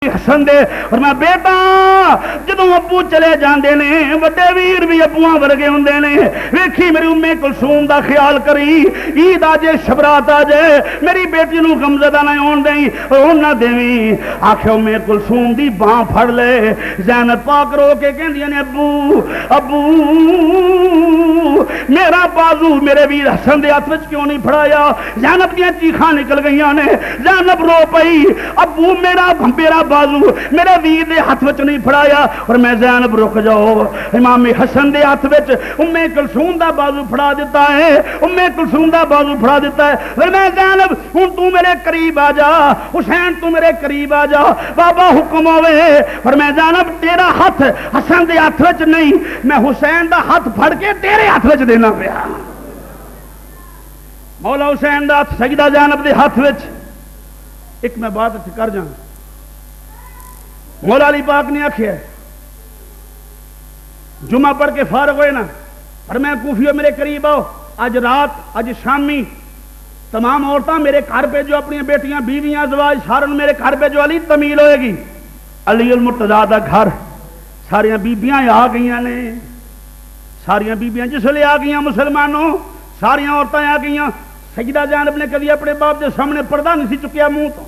حسن دے اور میں بیٹا جدوں ابو چلے جاندے نے وڈے ویر بھی ابواں ورگے ہوندے نے ویکھی میری ام کلثوم دا خیال کری عید آ جے شبرات آ جائے میری بیٹی نو غمزدہ نہ ہون دیں رون نہ دیویں آکھے ام کلثوم دی باں پھڑ لے زینب پاک رو کے کہندیاں نے ابو ابو میرا بازو میرے ویر حسن دے ہاتھ وچ کیوں نہیں پھڑایا زینب دیاں چیخاں نکل گئیاں نے زینب رو پئی ابو میرا بازو میرے ویر دے ہاتھ وچ نہیں پھڑایا اور میں زینب رک جاؤ امام حسن دے ہاتھ وچ ام کلثوم دا بازو پھڑا دیتا ہے ام کلثوم دا بازو پھڑا دیتا ہے پھر میں زینب ہن تو میرے قریب آ جا حسین تو میرے قریب آ جا بابا حکم ہوئے اور میں زینب تیرا ہاتھ حسن دے ہاتھ وچ نہیں میں حسین دا ہاتھ پھڑ کے تیرے ہاتھ وچ دینا پیا مولا حسین دا ہاتھ سجدہ زینب دے ہاتھ وچ ایک میں بات کر جاؤں مولا علی پاک نے آکھیا جمعہ پڑھ کے فارغ ہوئے نا اور میں کوفیوں میرے قریب آؤ آج رات آج شامی تمام عورتاں میرے گھر پہ جو اپنی بیٹیاں بیویاں ازواج سارن میرے گھر پہ جو علی تمیل ہوئے گی علی المرتضیٰ دا گھر ساریاں بیبیاں آ گئیاں نے ساریاں بیبیاں جس لئے آ گئیاں مسلمانوں ساریاں عورتیں آ گئیاں سجدہ جانب نے کبھی اپنے باپ دے سامنے پردہ نہیں سی چکیا منہ تو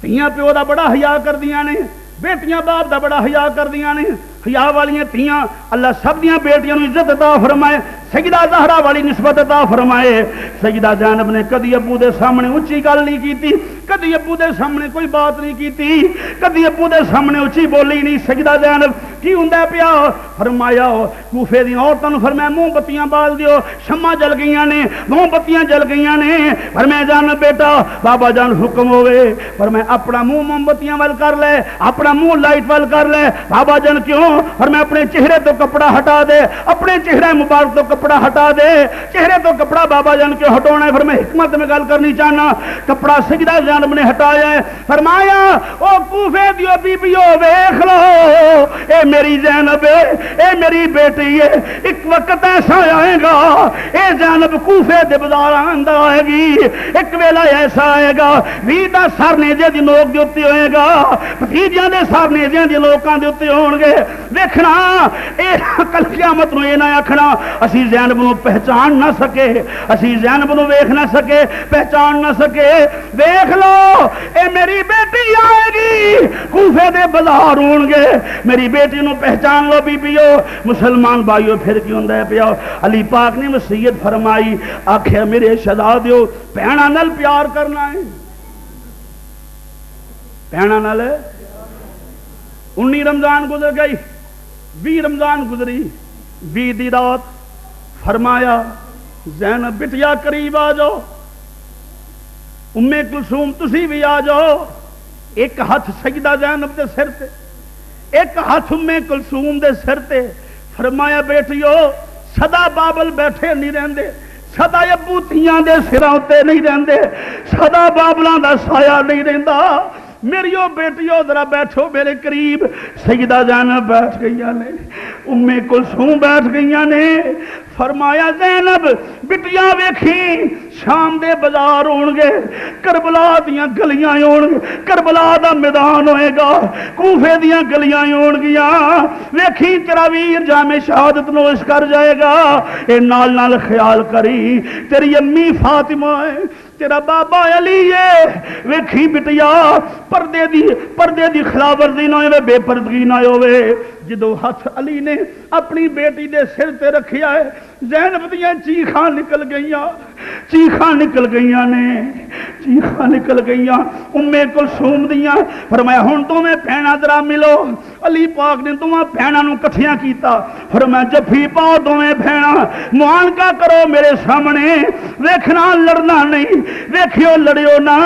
تیاں پیو دا بڑا حیا کر دیاں نے بیٹیاں باپ دا بڑا حیا کر دیاں نے حیا والیاں تیاں اللہ سب دیاں بیٹیاں نو عزت عطا فرمائے سجدہ زہرا والی نسبت عطا فرمائے سجدہ زینب نے کدی ابو دے سامنے اونچی گل نہیں کیتی کدی ابو دے سامنے کوئی بات نہیں کیتی کدی ابو دے سامنے اونچی بولی نہیں سجدہ زینب کی ہوندا پیا فرمایا کوفے دی عورتاں نو فرمایا منہ بتیاں بال دیو شمع جل گئیاں نے منہ بتیاں جل گئیاں نے فرمایا جان بیٹا بابا جان حکم ہوئے فرمایا اپنا منہ موم بتیاں ول کر لے اپنا منہ لائٹ ول کر لے بابا جان کیوں اور میں اپنے چہرے تو کپڑا ہٹا دے اپنے چہرے مبارک تو کپڑا ہٹا دے چہرے تو کپڑا بابا جان کے ہٹانا ہے فرمایا حکمت میں گل کرنی چاہنا کپڑا سجدہ جانب نے ہٹایا ہے فرمایا او کوفے دیو بیبیو ویکھ لو اے میری زینب اے میری بیٹی ہے ایک وقت ایسا آئے گا اے زینب کوفے دے بازار اندر آئے گی ایک ویلا ایسا آئے گا وی دا سر نیزے دی نوک دے اوتے ہوئے گا بھتیجیاں دے سر نیزے دی لوکاں دے اوتے ہون گے دیکھنا اے کل قیامت نو اے نہ آکھنا اسی زینب نو پہچان نہ سکے اسی زینب نو ویکھ نہ سکے پہچان نہ سکے دیکھ لو اے میری بیٹی آئے گی کوفے دے بازار ہون گے میری بیٹی نو پہچان لو بیبیو مسلمان بھائیو پھر کی ہوندا ہے پیا علی پاک نے وصیت فرمائی آکھیا میرے شہزادیو بہناں نال پیار کرنا ہے بہناں نال 19 رمضان گزر گئی 20 رمضان گزری 20 دی رات فرمایا زینب بٹیا قریب آ جاؤ ام کلثوم تسی بھی آ جاؤ ایک ہاتھ سجدہ زینب دے سر تے ایک ہاتھ ام کلثوم دے سر تے فرمایا بیٹیو سدا بابل بیٹھے نہیں رہندے سدا ابو تیاں دے سراں تے نہیں رہندے سدا بابلاں دا سایہ نہیں رہندا میریو بیٹیو ذرا بیٹھو میرے قریب سجدہ زینب بیٹھ گئیاں نے ام کلثوم بیٹھ گئیاں نے فرمایا زینب بٹیاں ویکھی شام دے بازار ہون گے کربلا دیاں گلیاں ہون گے کربلا دا میدان ہوئے گا کوفے دیاں گلیاں ہون گیاں ویکھی تیرا ویر جامع شہادت نوش کر جائے گا اے نال نال خیال کری تیری امی فاطمہ ہے تیرا بابا علی ہے ویکھی بٹیا پردے دی خلاف ورزی نہ ہوئے بے پردگی نہ ہوئے جدو ہاتھ علی نے اپنی بیٹی دے سر تے رکھیا ہے زینب دیاں چیخاں نکل گئیاں نے چیخاں نکل گئیاں ام کلثوم دیاں فرمایا ہن تو میں بہناں ذرا ملو علی پاک نے دوواں بہناں نو کٹھیاں کیتا فرمایا جفی پاؤ دوویں بہناں معانقہ کرو میرے سامنے ویکھنا لڑنا نہیں ویکھیو لڑیو نا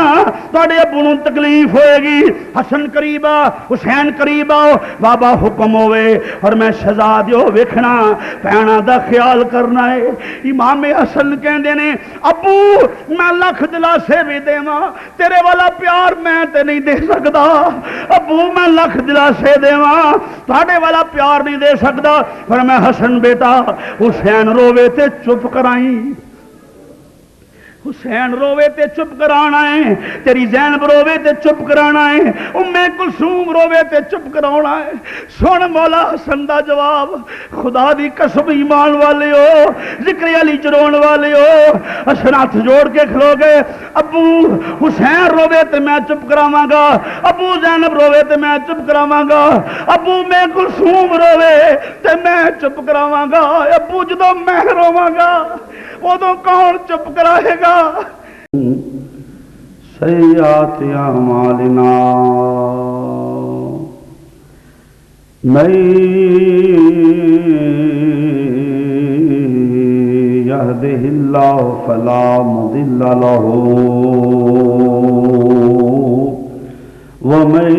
تواڈے ابو نوں تکلیف ہوئے گی حسن قریب آ حسین قریب آؤ بابا حکم ہوئے اور میں شہزادیو ویکھنا بہناں دا خیال کرنا ہے امام حسن کہندے نے ابو میں لکھ دلاسے بھی دیواں تیرے والا پیار میں تے نہیں دے سکدا ابو میں لکھ دلاسے دیواں تواڈے والا پیار نہیں دے سکدا پر میں حسن بیٹا حسین روے تے چپ کرائیں حسین روے تے چپ کرانا ہے، تیری زینب روے تے چپ کرانا ہے، ام کلثوم روے تے چپ کرانا ہے۔ سن مولا حسن دا جواب، خدا دی قسم ایمان والے ہو، ذکر علی چرون والے ہو، حسن ہاتھ جوڑ کے کھلو گئے، ابو حسین روے تے میں چپ کراواں گا، ابو زینب روے تے میں چپ کراواں گا، ابو میں کلثوم روے تے میں چپ کراواں گا، ابو جدوں میں روواں گا ادو کون چپ کرائے گا؟ سیئات اعمالنا من يهده الله فلا مضل له ومن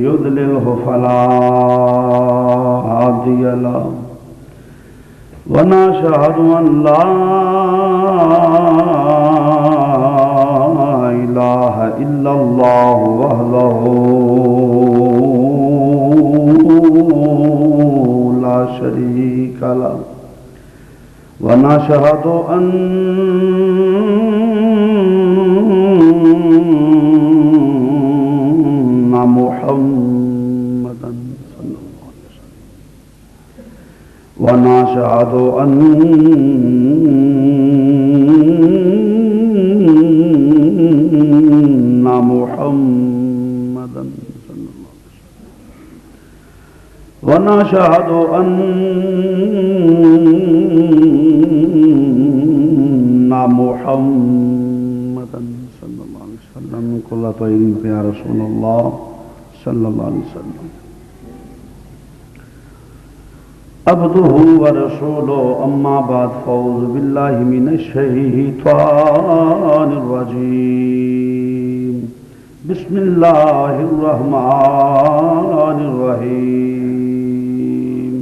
يضلله فلا هادي له ونشهد أن لا إله إلا الله وحده لا شريك له ونشهد أن محمدا صلى الله عليه وسلم ونشهد أن محمدا صلى الله عليه وسلم ونشهد أن محمدا صلى الله عليه وسلم كل طيب يا رسول الله صلى الله عليه وسلم عبده ورسوله أما بعد فأعوذ بالله من الشيطان الرجيم بسم الله الرحمن الرحيم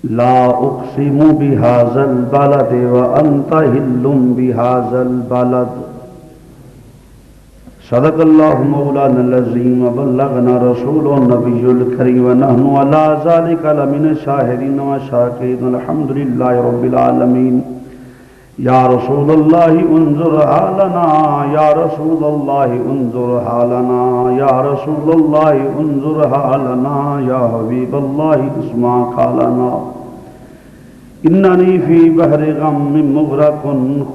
لا أقسم بهذا البلد وأنت حل بهذا البلد صدق الله مولانا العظيم وبلغنا رسوله النبي الكريم ونحن على ذلك لمن الشاهدين والشاكرين الحمد لله رب العالمين يا رسول الله انظر حالنا يا رسول الله انظر حالنا يا رسول الله انظر حالنا يا حبيب الله اسمع قالنا إنني في بحر غم مغرق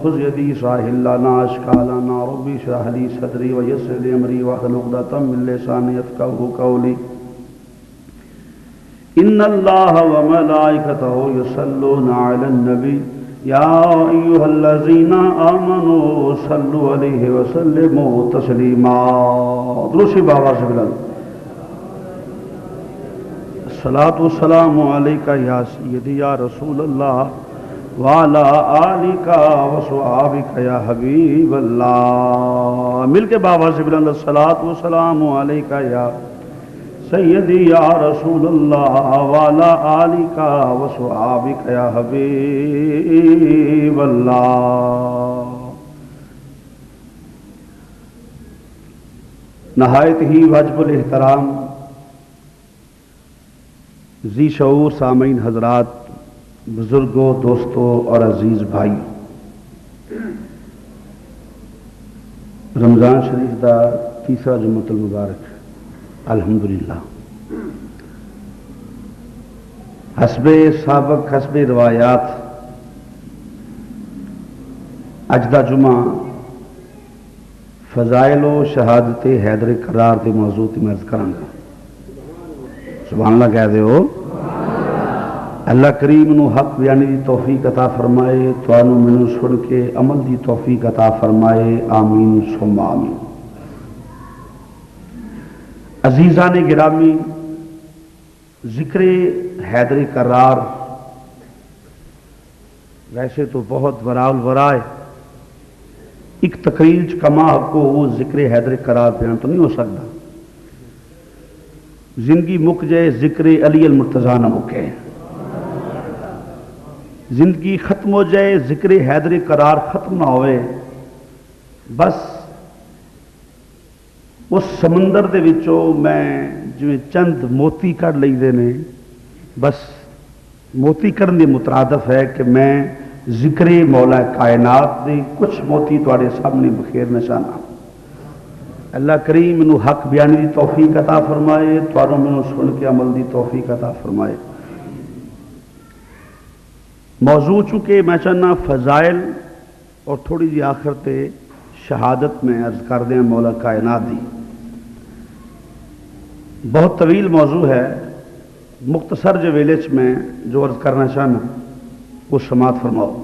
خذ يدي ساحل لنا أشكالنا ربي اشرح لي صدري ويسر لي أمري واحلل عقدة من لساني يفقهوا قولي إن الله وملائكته يصلون على النبي يا أيها الذين آمنوا صلوا عليه وسلموا تسليما درود بابا سے بلند الصلاة والسلام عليك يا سيدي يا رسول الله وعلى آلك وصحابك يا حبيب الله مل کے بابا سے بلند الصلاة والسلام عليك يا سيدي يا رسول الله وعلى آلك وصحابك يا حبيب الله نہایت ہی واجب الاحترام ذی شعور سامعین حضرات، بزرگوں، دوستوں اور عزیز بھائی، رمضان شریف دا تیسرا جمعۃ المبارک الحمدللہ حسب سابق حسب روایات اج دا جمعہ فضائل و شہادت حیدر کرار دے موضوع تے میں عرض کراں گا۔ سبحان اللہ کہہ دے ہو۔ اللہ کریم نو حق بیانی دی توفیق عطا فرمائے، توانو منو سن کے عمل دی توفیق عطا فرمائے، آمین ثم آمین۔ عزیزان گرامی، ذکر حیدر کرار ویسے تو بہت وراء الورا ہے، ایک تقریر کما کو وہ ذکر حیدر کرار بیان تو نہیں ہو سکتا، زندگی مک جائے ذکر علی المرتضیٰ نہ مکے، زندگی ختم ہو جائے ذکر حیدر کرار ختم نہ ہوئے، بس اس سمندر دے وچوں میں جو چند موتی کر لئی دے نے، بس موتی کرن دی مترادف ہے کہ میں ذکر مولا کائنات دی کچھ موتی تواڈے سامنے بخیرنا چاہنا. اللہ کریم مینوں حق بیانی دی توفیق عطا فرمائے، تواڈوں مینوں سن کے عمل دی توفیق عطا فرمائے. موضوع چونکہ میں چاہنا فضائل اور تھوڑی جی آخر تے شہادت میں عرض کر دیں مولا کائنات دی. بہت طویل موضوع ہے، مختصر جو ویلے چ میں جو عرض کرنا چاہنا وہ سماعت فرماؤ.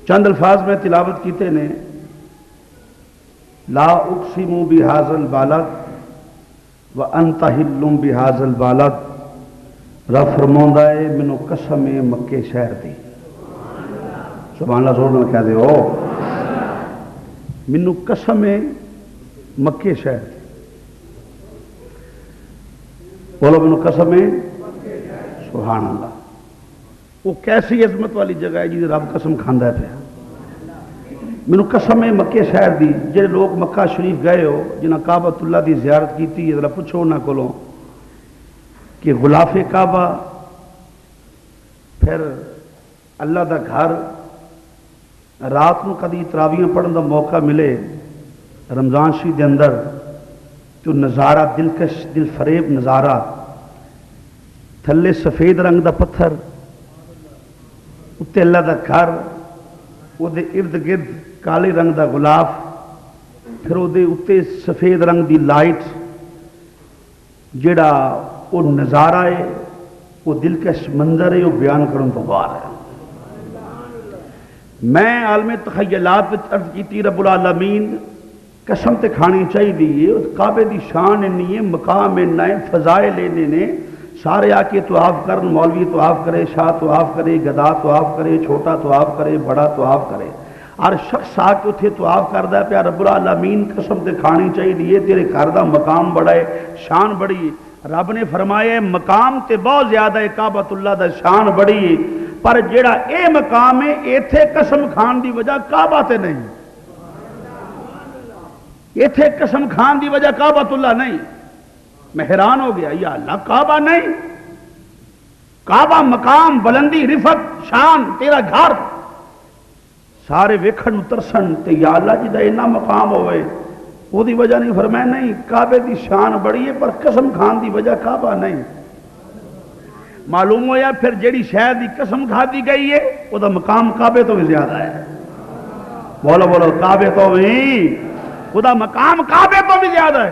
چند الفاظ میں تلاوت کیتے نے. لا اقسم بہذا البلد وانت حل بہذا البلد. رب فرماؤندا ہے مینوں قسم ہے مکے شہر دی. سبحان اللہ زور نال کہہ دے او. مینوں قسم ہے مکے شہر دی. بولو مینوں قسم ہے. سبحان اللہ. وہ کیسی عظمت والی جگہ ہے جی رب قسم کھاندا ہے پیا. مینوں قسم ہے مکے شہر دی. جڑے لوگ مکہ شریف گئے ہو جنہاں کعبۃ اللہ دی زیارت کیتی ہے ذرا پوچھو انہاں کولوں کہ غلاف کعبہ پھر اللہ دا گھر رات نو کدی تراویاں پڑھن دا موقع ملے رمضان شریف دے اندر تو نظارہ دلکش دل فریب نظارہ. تھلے سفید رنگ دا پتھر اتنے اللہ دا گھر وہ دے ارد گرد کالے رنگ دا غلاف پھر وہ دے اتنے سفید رنگ دی لائٹ جڑا وہ نظارہ ہے وہ دلکش منظر ہے وہ بیان کرن تو باہر ہے. میں عالم تخیلات عرض کیتی رب العالمین قسم تے کھانی چاہیے. کعبے دی شان اینی ہے، مقام اینا ہے، فضائل اینے نے. سارے آ کے طواف کرن، مولوی طواف کرے، شاہ طواف کرے، گدا طواف کرے، چھوٹا طواف کرے، بڑا طواف کرے. ہر شخص آ کے اتنے طواف کردا ہے پیا. رب العالمین قسم تے کھانی چاہیے تیرے گھر دا مقام بڑا ہے، شان بڑی ہے. رب نے فرمایا مقام تے بہت زیادہ ہے، کعبۃ اللہ دا شان بڑی ہے، پر جیڑا اے مقام ہے ایتھے قسم کھان دی وجہ کعبہ تے نہیں. ایتھے قسم کھان دی وجہ کعبۃ اللہ نہیں. میں حیران ہو گیا یا اللہ کعبہ نہیں، کعبہ مقام بلندی رفت شان تیرا گھر سارے ویکھن ترسن تے یا اللہ جی دا اینا مقام ہوئے وہ دی وجہ نہیں. فرمایا نہیں کعبے دی شان بڑی ہے پر قسم کھان دی وجہ کعبہ نہیں. معلوم ہویا پھر جیڑی شہر دی قسم کھا دی گئی ہے وہ دا مقام کعبے تو بھی زیادہ ہے. بولو بولو کعبے تو بھی وہ دا مقام کعبے تو بھی زیادہ ہے.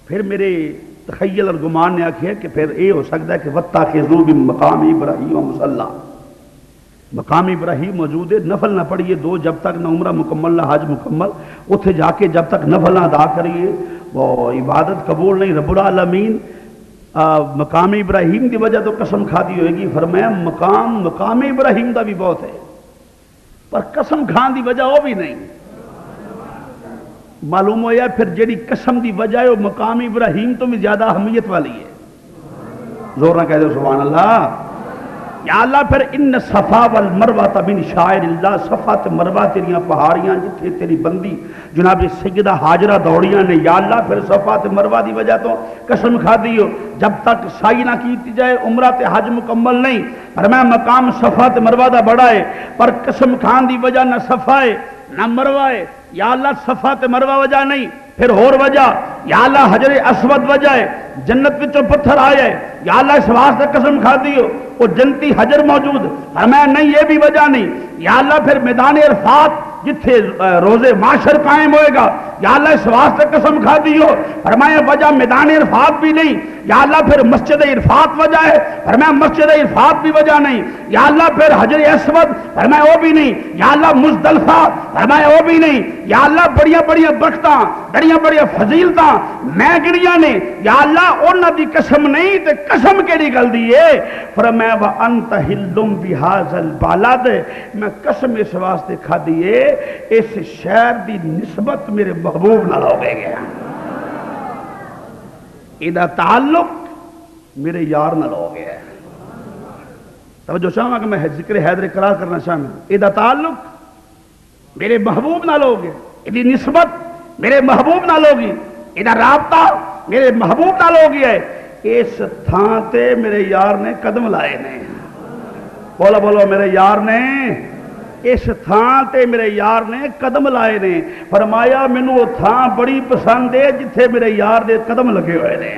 پھر میرے تخیل اور گمان نے آکھیا کہ پھر یہ ہو سکتا ہے کہ وَاتَّخِذُوا مِن مَّقَامِ إِبْرَاهِيمَ مُصَلًّى. مقام ابراہیم موجود ہے. نفل نہ پڑھیے دو جب تک نہ عمرہ مکمل نہ حج مکمل. اتنے جا کے جب تک نفل نہ ادا کریے وہ عبادت قبول نہیں. رب العالمین مقام ابراہیم کی وجہ تو قسم کھا دی ہوئے گی. فرمایا مقام ابراہیم دا بھی بہت ہے پر قسم کھان دی وجہ وہ بھی نہیں. معلوم ہوا پھر جیڑی قسم دی وجہ ہے وہ مقام ابراہیم تو بھی زیادہ اہمیت والی ہے. زور نہ کہہ دو سبحان اللہ. یا اللہ پھر ان صفا والمروہ من شعائر اللہ. صفا تے مروہ تیریاں پہاڑیاں جتھے تیری بندی جناب سیدہ ہاجرہ دوڑیاں نے. یا اللہ پھر صفا تے مروہ دی وجہ تو قسم کھا دیو جب تک سائی نہ کیتی جائے عمرہ تے حج مکمل نہیں. فرمایا مقام صفا تے مروہ دا بڑا ہے پر قسم کھان دی وجہ نہ صفا ہے نہ مروہ ہے. یا اللہ صفا تے مروہ وجہ نہیں پھر اور وجہ. یا اللہ حجر اسود وجہ ہے جنت وچوں پتھر آیا ہے. یا اللہ اس واسطے قسم کھا دیو وہ جنتی حجر موجود. فرمایا نہیں یہ بھی وجہ نہیں. یا اللہ پھر میدان عرفات جتھے روز معاشر قائم ہوئے گا. یا اللہ اس واسطے قسم کھا دیو. فرمایا وجہ میدان عرفات بھی نہیں. یا اللہ پھر مسجد عرفات وجہ ہے. فرمایا مسجد عرفات بھی وجہ نہیں. یا اللہ پھر حجر اسود فرمایا وہ بھی نہیں. یا اللہ مزدلفہ فرمایا وہ بھی نہیں. یا اللہ بڑیاں بڑیاں برکتاں بڑیاں بڑیاں فضیلتاں میں گڑیاں نے. یا اللہ انہاں دی قسم نہیں تے قسم کیڑی گل دی ہے. فرمایا وانت حل بہذا البلد. میں قسم اس واسطے کھا دیے اس شہر دی نسبت میرے محبوب نال ہو گیا. ایدہ تعلق میرے یار نال ہو گیا ہے. توجہ چاہوں کہ میں ذکر حیدر اقرار کرنا چاہوں. ایدہ تعلق میرے محبوب نال ہو گیا. ایدی نسبت میرے محبوب نال ہوگی. ایدہ رابطہ میرے محبوب نال ہو گیا ہے. اس تھان تے میرے یار نے قدم لائے نے. بولو بولو میرے یار نے اس تھان تے میرے یار نے قدم لائے نے. فرمایا مینوں وہ تھان بڑی پسند ہے جتھے میرے یار دے قدم لگے ہوئے نے,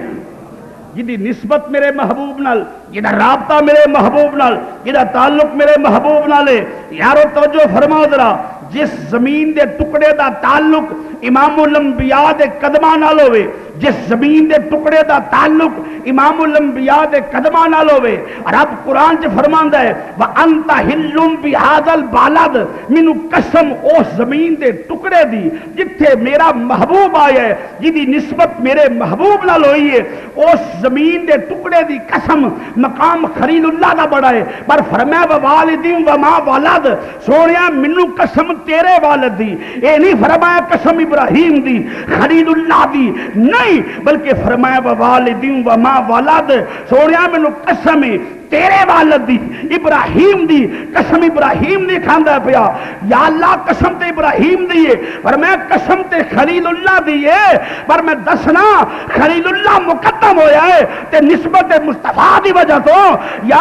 جدی نسبت میرے محبوب نال, جدا رابطہ میرے محبوب نال, جدا تعلق میرے محبوب نال ہے. یارو توجہ فرماؤ ذرا, جس زمین دے ٹکڑے دا تعلق امام الانبیاء دے قدماں نال ہوئے, جس زمین دے ٹکڑے دا تعلق امام الانبیاء دے قدماں نال ہوئے, رب قرآن چ فرماندا ہے وَأَنْتَ حِلٌّ بِهَذَا الْبَلَدِ, مینوں قسم اس زمین دے ٹکڑے دی جتھے میرا محبوب آیا ہے, جدی نسبت میرے محبوب نال ہوئی ہے, اس زمین دے ٹکڑے دی قسم. مقام خلیل اللہ دا بڑا ہے, پر فرمایا وَوَالِدٍ وَمَا وَلَدَ, سونیا مینوں قسم تیرے والد دی, اے نہیں فرمایا قسم ابراہیم دی خلیل اللہ دی نہیں, بلکہ فرمایا وَوَالِدٍ وَمَا وَلَدَ, سونیا مینوں قسم تیرے والد دی ابراہیم دی, قسم ابراہیم نہیں کھاندا پیا. یا اللہ قسم تے ابراہیم دی ہے, پر میں قسم تے خلیل اللہ دی ہے, پر میں دسنا خلیل اللہ مقدم ہویا ہے تے نسبت مصطفیٰ دی وجہ تو. یا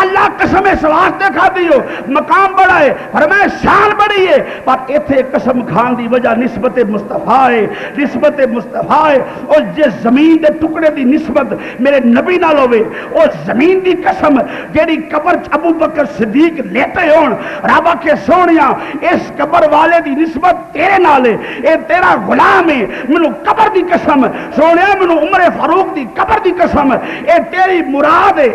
اللہ قسم اس واسطے کھادی ہو, مقام بڑا ہے, پر میں شان بڑی ہے, پر ایتھے قسم کھان دی وجہ نسبت مصطفیٰ ہے, نسبت مصطفیٰ ہے. اور جس زمین دے ٹکڑے دی نسبت میرے نبی نال ہوے, اس زمین دی قسم جیڑی قبر ابو بکر صدیق لیتے ہون, رب کے سونیا اس قبر والے دی نسبت تیرے نال ہے, اے تیرا غلام ہے, مینوں قبر دی قسم سونیا, مینوں عمر فاروق دی قبر دی قسم, اے تیری مراد ہے.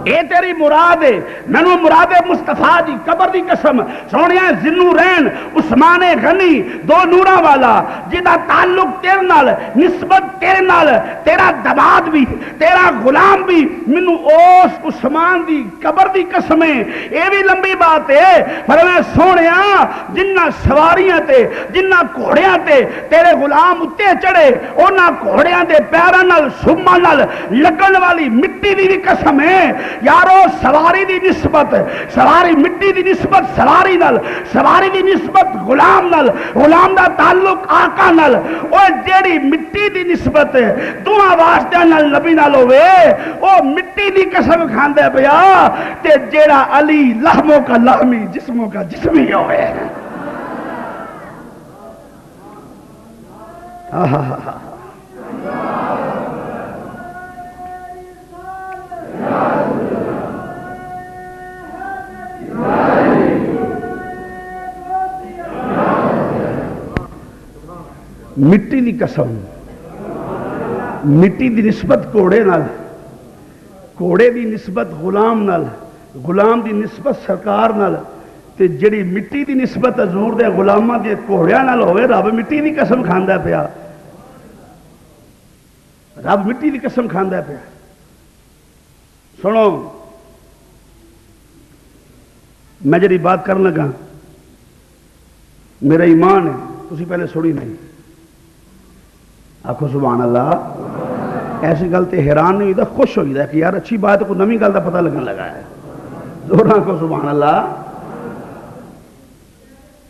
اے تیری مراد ہے, مینوں مراد مصطفیٰ دی قبر دی قسم سونیا. ذنو رین عثمان غنی دو نوراں والا, جدا تعلق تیرے نال, نسبت تیرے نال, تیرا دماد بھی تیرا غلام بھی, مینوں اس عثمان دی قبر دی قسم ہے. اے بھی لمبی بات ہے, پر میں سونیا جنہ سواریاں تے جنہ گھوڑیاں تے تیرے غلام اتے چڑھے, انہاں گھوڑیاں دے پیراں نال سما نال لگن والی مٹی دی بھی قسم ہے. یارو سواری دی نسبت, سواری مٹی دی نسبت سواری نال, سواری دی نسبت غلام نال, غلام دا تعلق آقا نال. او جیڑی مٹی دی نسبت دوہاں واسطے نال نبی نال ہوے, او مٹی دی قسم کھاندا پیا, تے جیڑا علی لحموں کا لحمی جسموں کا جسمی ہوئے. مٹی دی قسم, مٹی دی نسبت گھوڑے نال, گھوڑے دی نسبت غلام نال, غلام دی نسبت سرکار نال, تے جڑی مٹی دی نسبت حضور دے غلاماں دے گھوڑیاں نال ہوئے, رب مٹی دی قسم کھاندا پیا, رب مٹی دی قسم کھاندا پیا. سنو میں جڑی بات کرن لگا میرا ایمان ہے, تسی پہلے سنی نہیں, آخو سبحان اللہ. ایسی گل تے حیران نہیں ہوتا, خوش ہوئی دا کہ یار اچھی بات ہے, کوئی نمی گل دا پتہ لگن لگا ہے. زور آخو سبحان اللہ.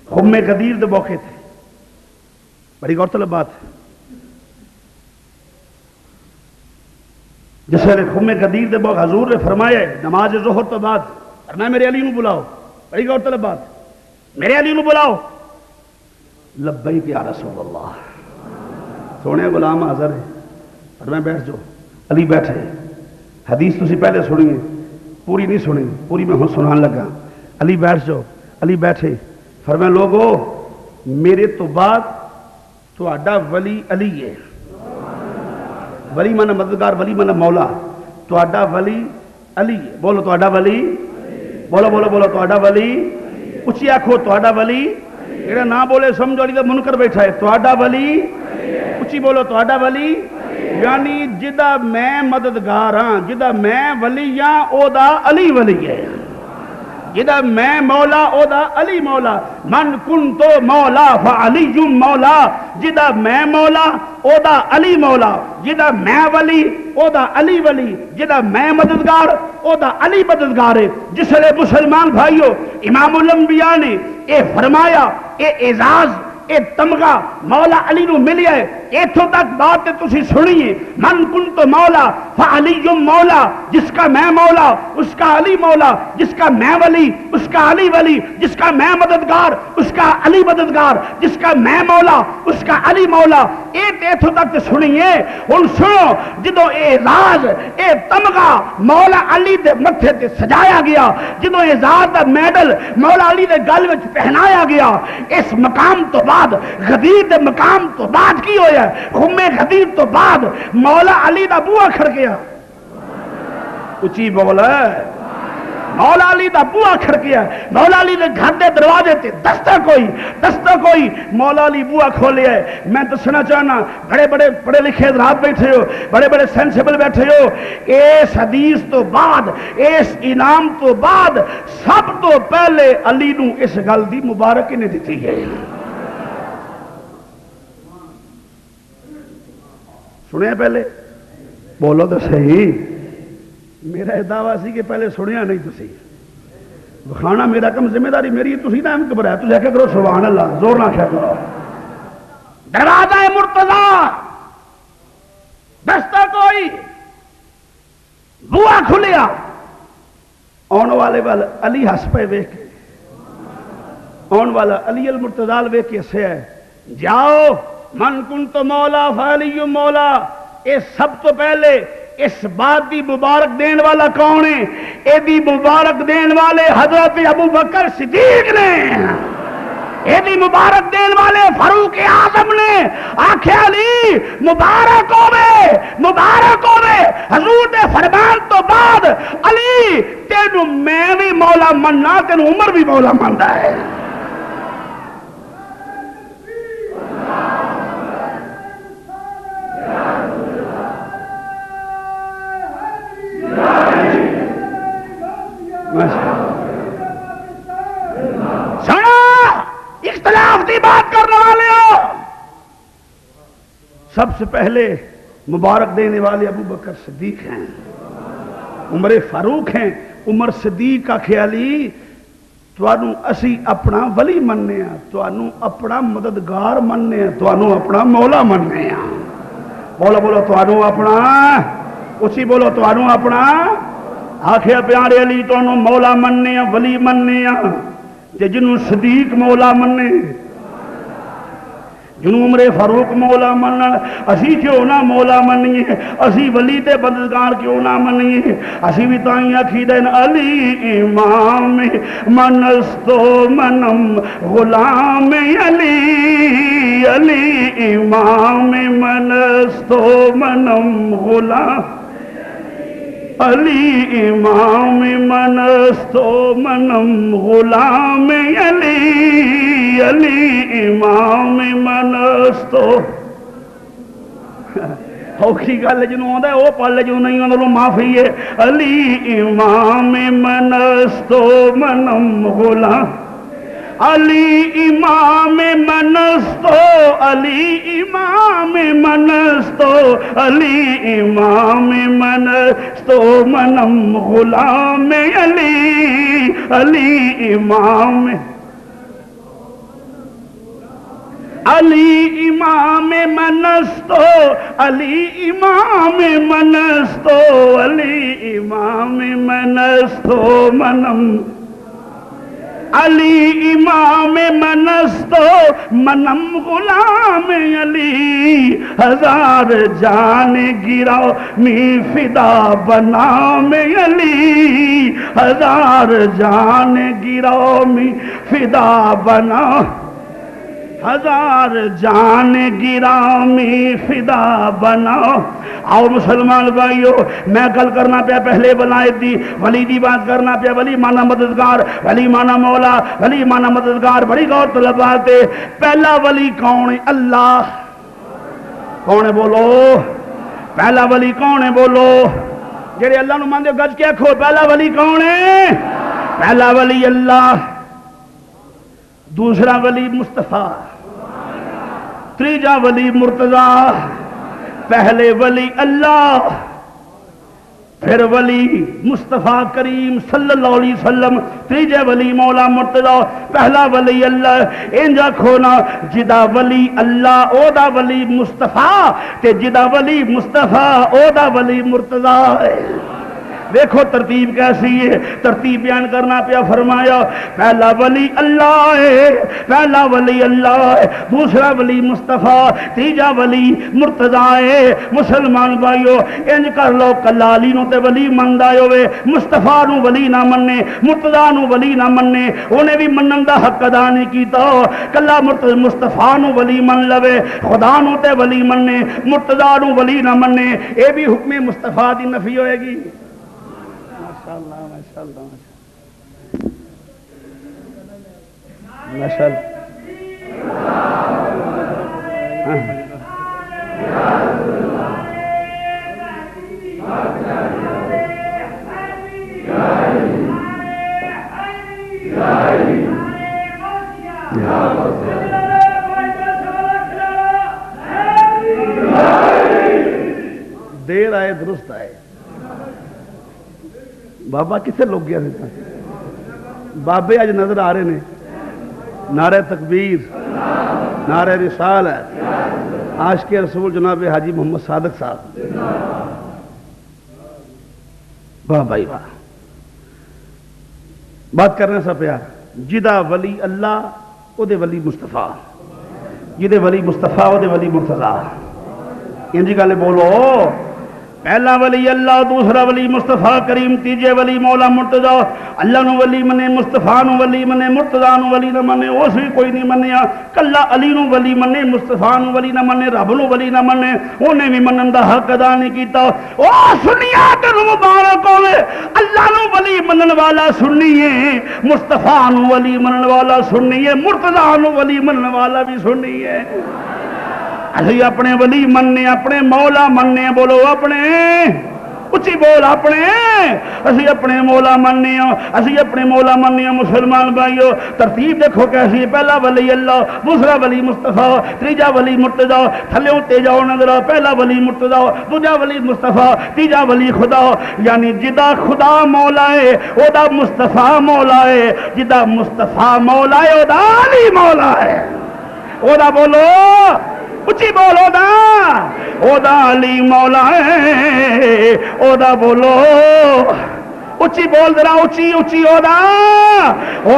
خم غدیر دے موقع تھے, بڑی غور طلب بات ہے. جس ویلے خم غدیر دے موقع حضور نے فرمایا نماز ظہر تو بعد, فرمایا میرے علی نو بلاؤ, بڑی غور طلب بات, میرے علی نو بلاؤ. لبیک یا رسول اللہ, سونے غلام حاضر ہے, اور میں بیٹھ جاؤ. علی بیٹھے, حدیث تسی پہلے سنی ہے, پوری نہیں سنی, پوری میں ہوں سنان لگا. علی بیٹھ جاؤ. علی بیٹھے, فرمایا لوگو میرے تو بعد تہاڈا ولی علی ہے. ولی مانا مددگار, ولی مانا مولا, تہاڈا ولی علی ہے. بولو تہاڈا ولی, بولو بولو بولو تہاڈا ولی, اچھی آکھو تہاڈا ولی. جڑا نہ بولے سمجھو علی دا منکر بیٹھا ہے. تہاڈا ولی, اچھی بولو تہاڈا ولی, یعنی جدا میں مددگار ہاں, جدا میں ولی ہاں, او دا علی ولی ہے. جدا میں مولا او دا علی مولا من کنتو مولا فعلی مولا جدا میں مولا او دا علی مولا جدا میں ولی او دا علی ولی جدا میں مددگار او دا علی مددگار ہے جس لئے مسلمان بھائیو امام الانبیاء نے اے فرمایا اے اعزاز اے تمغہ مولا علی نو ملی ہے ایتھوں تک بات تسی سنیے من کنت مولا فعلی مولا جس کا میں مولا اس کا علی مولا جس کا میں ولی اس کا علی ولی جس کا میں مددگار اس کا علی مددگار جس کا میں مولا اس کا علی مولا ایتھوں تک سنیے ان سنو جدو اعزاز اے تمغہ مولا علی دے متھے تے سجایا گیا جدو اعزاز دا میڈل مولا علی دے گل وچ پہنایا گیا اس مقام تو بعد غدیر دے مقام تو بعد کی ہویا خم غدیر تو بعد مولا علی دا بوا کھڑ گیا اچھی بولا مولا علی دا بوا کھڑ گیا مولا علی دے گھر دے دروازے تے دستہ کوئی مولا علی بوا کھولے ہے میں دسنا چاہنا بڑے بڑے پڑھے لکھے حضرات بیٹھے ہو بڑے بڑے سینسیبل بیٹھے ہو اس حدیث تو بعد اس انعام تو بعد سب تو پہلے علی نو اس گل دی مبارک نے دیتی ہے سنیا پہلے بولو تو صحیح میرا دعویٰ سی کہ پہلے سنیا نہیں تسی بخانا میرا کم ذمہ داری میری تسی نہ گھبرایا تو کیا کرو سبحان اللہ زور نہ کیا کرو دروازہ مرتضیٰ دستہ کوئی بوا کھلیا آن والے والا علی ہس پہ ویکھ کے آن والا علی المرتضیٰ ویکھ کے سے ہے جاؤ من کنت مولا فعلی مولا اس سب تو پہلے اس بات دی مبارک دین والا کون ہے اے دی مبارک دین والے حضرت ابو بکر صدیق نے اے دی مبارک دین والے فاروق اعظم نے آکھے علی مبارک ہوئے حضور دے فرمان تو بعد علی تینو میں بھی مولا مننا تینو عمر بھی مولا مندا ہے سنا اختلاف کی بات کرنے والے ہو سب سے پہلے مبارک دینے والے ابو بکر صدیق ہیں عمر فاروق ہیں عمر صدیق کا خیالی توانو اسی اپنا ولی مننے ہیں توانو اپنا مددگار مننے ہیں توانو اپنا مولا مننے ہیں بولو توانو اپنا اسی بولو توانو اپنا آخیا پیارے علی تو مولا مننے ہیں ولی مننے ہیں تے جنوں صدیق مولا مننے جنوں عمر فاروق مولا منن اسی کیوں نہ مولا منیے اسی ولی تے مددگار کیوں نہ منیے اسی بھی تائیں عقیدہ علی امام منستو منم غلام علی امام منستو منم غلام علی امام منستو منم غلام علی امام منستو اوکھی گل جنوں آندا ہے وہ پڑھ لے جو نہیں آندا معافی ہے علی امام منستو منم غلام علی امام منستو علی امام منستو علی امام منستو منم غلام علی امام علی امام منستو علی امام منستو علی امام منستو منم علی امام منستو منم غلام علی ہزار جان گراؤ می فدا بنام علی ہزار جان گراؤ می فدا بنا ہزار جان گرامی فدا بناؤ آؤ مسلمان بھائیو میں گل کرنا پیا پہلے ولایت دی ولی دی بات کرنا پیا ولی مانا مددگار ولی مانا مولا ولی مانا مددگار بڑی غور طلب بات ہے پہلا ولی کون ہے اللہ کون ہے بولو پہلا ولی کون ہے بولو جڑے اللہ نو ماندے گج کے آکھو پہلا ولی کون ہے پہلا ولی اللہ، دوسرا ولی مصطفیٰ، تیجا ولی مرتضیٰ۔ پہلے ولی اللہ، پھر ولی مصطفیٰ کریم صلی اللہ علیہ وسلم، تیجے ولی مولا مرتضیٰ، پہلا ولی اللہ۔ انجا کھونا جدا ولی اللہ او دا ولی مصطفیٰ تے جدا ولی مصطفیٰ او دا ولی مرتضیٰ ہے۔ دیکھو ترتیب کیسی ہے، ترتیب بیان کرنا پیا، فرمایا پہلا ولی اللہ ہے، پہلا ولی اللہ ہے، دوسرا ولی مصطفیٰ، تیجا ولی مرتضیٰ ہے۔ مسلمان بھائیو انج کر لو، کلا علی نو تے ولی مندا ہوئے، مصطفیٰ نو ولی نہ مننے، مرتضیٰ نو ولی نہ مننے، انہیں بھی منن دا حق ادا نہیں کیتا۔ کلا مصطفیٰ نو ولی من لوے، خدا نو تے ولی مننے، مرتضیٰ نو ولی نہ مننے، اے بھی حکم مصطفیٰ دی نفی ہوئے گی۔ ماشاءاللہ ماشاءاللہ ماشاءاللہ۔ دیر آئے درست آئے۔ بابا کتنے لوگ گیا تھے؟ بابے آج نظر آ رہے ہیں، نعرہ تکبیر، نعرہ رسالت، عاشق رسول جناب حاجی محمد صادق صاحب، واہ بھائی واہ۔ بات کرنے سے پیار جدا ولی اللہ او دے ولی مصطفیٰ، جدے ولی مصطفیٰ او دے ولی مرتضیٰ، انجی گالے بولو، پہلا ولی اللہ، دوسرا ولی مصطفیٰ کریم، تیجے ولی مولا مرتضیٰ۔ اللہ نو ولی منے، مصطفیٰ نو ولی منے، مرتضیٰ نو ولی نہ منے، اس بھی کوئی نہیں منیا۔ کلا علی نو ولی منے، مصطفیٰ نو ولی نہ منے، رب نو ولی نہ منے، انہیں بھی منن دا حق ادا نہیں کیتا۔ او سنیا تینوں مبارک ہوئے، اللہ نو ولی منن والا سنی ہے، مصطفیٰ نو ولی منن والا سنی ہے، مرتضیٰ نو ولی منن والا بھی سنی ہے۔ اسی اپنے ولی مننے، اپنے مولا مننے، بولو اپنے اچھی بول، اپنے اسی اپنے مولا مننے ہوں، اسی اپنے مولا مننے ہوں۔ مسلمان بھائیو ترتیب دیکھو کیسی ہے، پہلا ولی اللہ، دوسرا ولی مصطفیٰ، تیجا ولی مرتضیٰ، تھلیوں تے جاؤ نظر، پہلا ولی مرتضیٰ، دوجا ولی مصطفیٰ، تیجا ولی خدا، یعنی جدا خدا مولا ہے او دا مصطفیٰ مولا ہے، جدا مصطفیٰ مولا ہے او دا علی مولا ہے۔ او دا بولو اچھی بولو دا، او دا علی مولا ہے، او دا بولو اچھی بول ذرا، اچھی اچھی او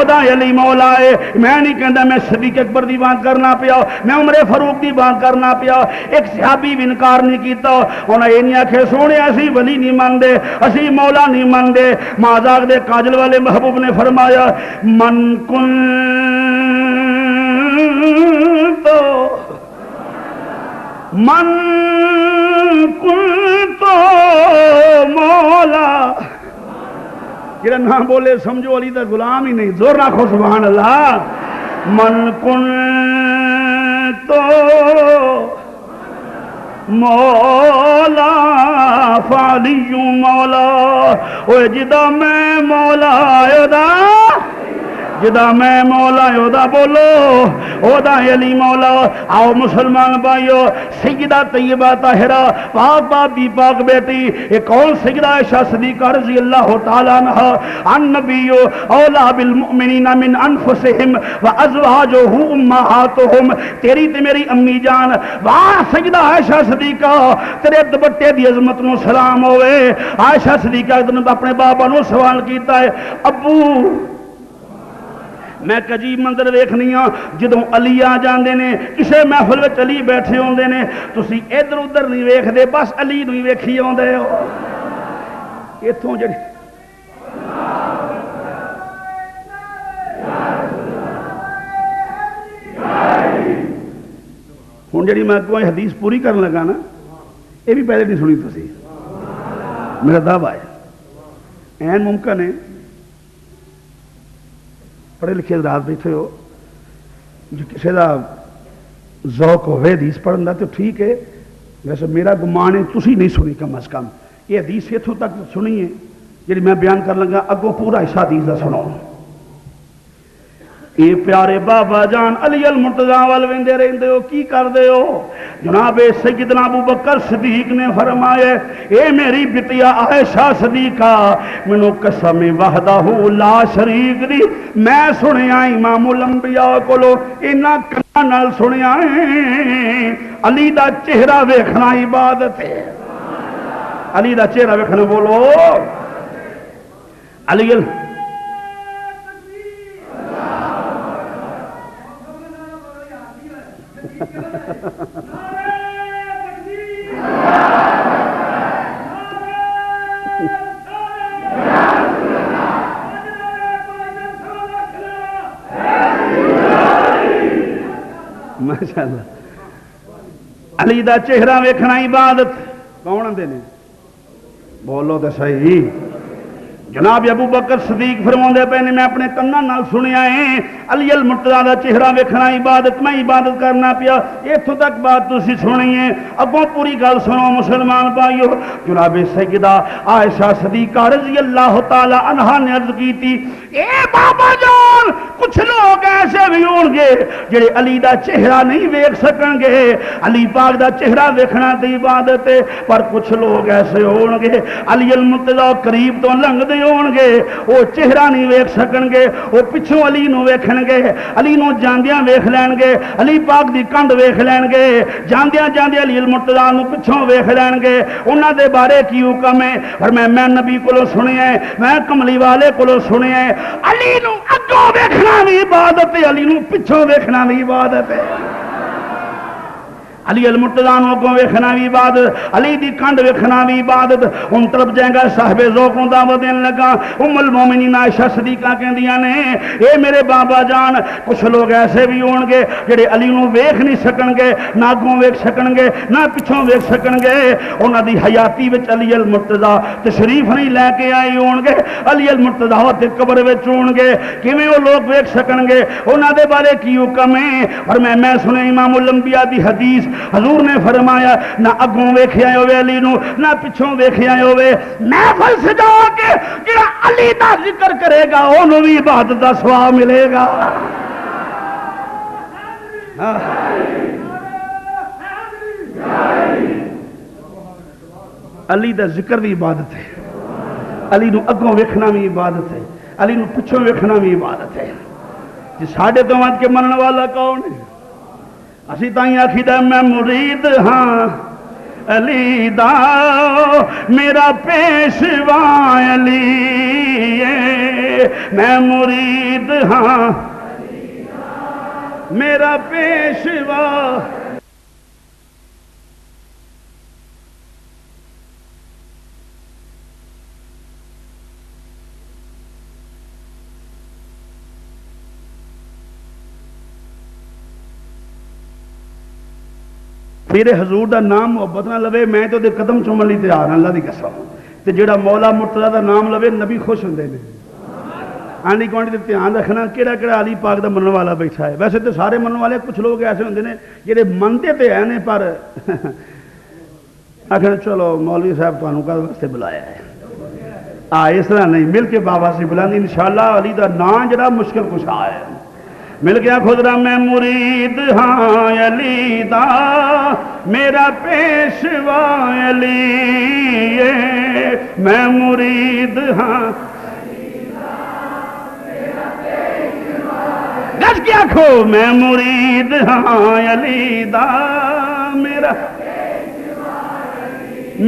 دا علی مولا ہے۔ میں نہیں کہندا میں صدیق اکبر دی بات کرنا پیا، میں عمر فاروق دی بات کرنا پیا، ایک صحابی بھی انکار نہیں کیتا، انہاں یہ نہیں آکھے سونے اسی ولی نہیں مانتے، اسی مولا نہیں مانتے۔ مازاق دے کاجل والے محبوب نے فرمایا من کن تو من کنتو مولا، جڑا نہ بولے سمجھو علی دا غلام ہی نہیں، زور رکھو سبحان اللہ۔ من کنتو مولا فعلی مولا، اوہ جدا میں مولا دا، جدا میں مولا یودا بولو او دا علی مولا۔ آؤ مسلمان بھائیو، سیدہ طیبہ طاہرہ پاک باپ بی پاک بیٹی، ایک کون سیدہ عائشہ صدیقہ رضی اللہ تعالیٰ عنہ، ان نبیو اولا بالمؤمنین من انفسہم وازواجہ امہاتہم، تیری تے میری امی جان واہ سیدہ عائشہ صدیقہ، تیرے دوپٹے دی عظمت نو سلام ہوئے۔ عائشہ صدیقہ اپنے بابا نو سوال کیتا ہے، ابو میں عجیب منظر ویکھنی ہاں، جدوں علی آ جاندے نے، کسے محفل وچ علی بیٹھے ہوندے نے، تسی ادھر ادھر نہیں ویکھدے، بس علی نوں ہی ویکھی آندے ہو۔ ایتھوں جڑی ہن جڑی میں کوئی حدیث پوری کرن لگا نا، یہ بھی پہلے نہیں سنی تسی، میرا دعویٰ ہے این ممکن ہے پڑھے لکھے رات بیٹھے ہو جو کسی کا ذوق ہوئے حدیث پڑھن دا تو ٹھیک ہے، ویسے میرا گمان ہے تسی نہیں سنی کم از کم، یہ حدیث اتوں تک سنی ہے جی میں بیان کر لگا اگوں پورا حصہ حدیث دا سنو. اے پیارے بابا جان علی المرتضی وال ویندے رہندے ہو کی کردے ہو؟ جناب سیدنا ابو بکر صدیق نے فرمایا اے میری بٹیا عائشہ صدیقہ مینوں قسم وحدہ لا شریک دی میں سنیا امام الانبیاء کولو انہاں کنا نال سنیا علی دا چہرہ ویکھنا عبادت ہے. علی دا چہرہ ویکھنا بولو علی ماشاءاللہ علی دا چہرہ ویکھنا عبادت. کون آندے نے بولو تو صحیح. جناب ابو بکر صدیق فرماندے پے نے میں اپنے کناں نال سنیا ہے علی المرتضی دا چہرہ ویکھنا عبادت. میں عبادت کرنا پیا. ایتھوں تک بات تسی سنی ہے اگوں پوری گل سنو مسلمان بھائیو. جناب سیدہ عائشہ صدیقہ رضی اللہ تعالی عنہا نے عرض کی تھی اے بابا جان کچھ لوگ ایسے بھی ہون گے جڑے علی دا چہرہ نہیں ویکھ سکن گے. علی پاک دا چہرہ ویکھنا تے عبادت ہے. پر کچھ لوگ ایسے ہون گے علی المرتضی قریب تو لنگ دے ہون گے وہ چہرہ نہیں ویکھ سکن گے. وہ پچھوں علی نو ویکھن گے علی نو جاندیاں ویکھ لین گے علی پاک دی کنڈ ویکھ لین گے جاندیاں جاندیاں علی المرتضی نو پچھوں ویکھ لین گے. انہاں دے بارے کی حکم ہے؟ اور میں نبی کولوں سنیا ہے میں کملی والے کولوں سنیا ہے علی نو اگوں ویکھنا بھی عبادت ہے علی نو پچھوں ویکھنا بھی عبادت ہے. علی المرتضی نو اگوں ویکھنا بھی عبادت علی دی کنڈ ویکھنا بھی عبادت. ہن طرف جائیں گا صاحب ذوق نو دعوت دین لگا. ام المومنین عائشہ صدیقہ کہندیاں نے اے میرے بابا جان کچھ لوگ ایسے بھی ہون گے جڑے علی نو ویکھ نہیں سکن گے نہ اگوں ویکھ سکن گے نہ پچھوں ویکھ سکن گے. انہاں دی حیاتی وچ علی المرتضی تشریف نہیں لے کے آئے ہون گے. علی المرتضی تے قبر وچ ہون گے کیویں وہ لوگ ویکھ سکن گے؟ انہاں دے بارے کی حکم ہے؟ اور میں سنے امام الانبیاء دی حدیث حضور نے فرمایا نہ اگوں ویکھیا ہوئے علی نو نہ پچھوں ویکھیا ہوئے. محفل سجا کے جڑا علی دا ذکر کرے گا اونوں بھی عبادت دا ثواب ملے گا. علی دا ذکر بھی عبادت ہے. علی نو اگوں ویکھنا بھی عبادت ہے. علی نو پچھوں ویکھنا بھی عبادت ہے. جی ساڈے تو ود کے منن والا کون ہے؟ اسی تائیں آخیدہ میں مرید ہاں علی دا میرا پیشوا علی میں مرید ہاں میرا پیشوا. میرے حضور دا نام محبت نہ لوے میں تو دے قدم چومن لئی تیار ہاں. اللہ دی قسم تے جڑا مولا مرتضی دا نام لوے نبی خوش ہوندے نے. آنڈی گوانڈی تے دھیان رکھنا کیڑا کیڑا علی پاک دا منن والا بیٹھا ہے. ویسے تو سارے منن والے کچھ لوگ ایسے ہوندے نے جڑے منتے تے ہیں پر آخر چلو مولوی صاحب تانوں کل واسطے بلایا ہے. اس طرح نہیں مل کے بابا سے بلاندی انشاءاللہ علی دا نام جڑا مشکل کشا ہے. مل گیا خدرا میں مرید ہاں علی دا میرا پیشوا علی میں مرید ہاں گج کیا کھو میں مرید ہاں علی دا میرا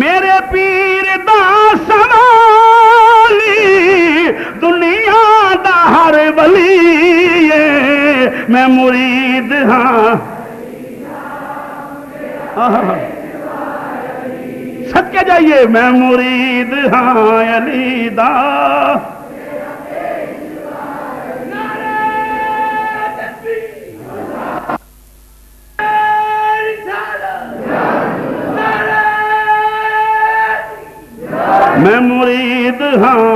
میرے پیر دا سوالی دنیا دا ہر ولی میں مرید ہاں. صدقے جائیے میں مرید ہاں علی دا میں مرید ہاں.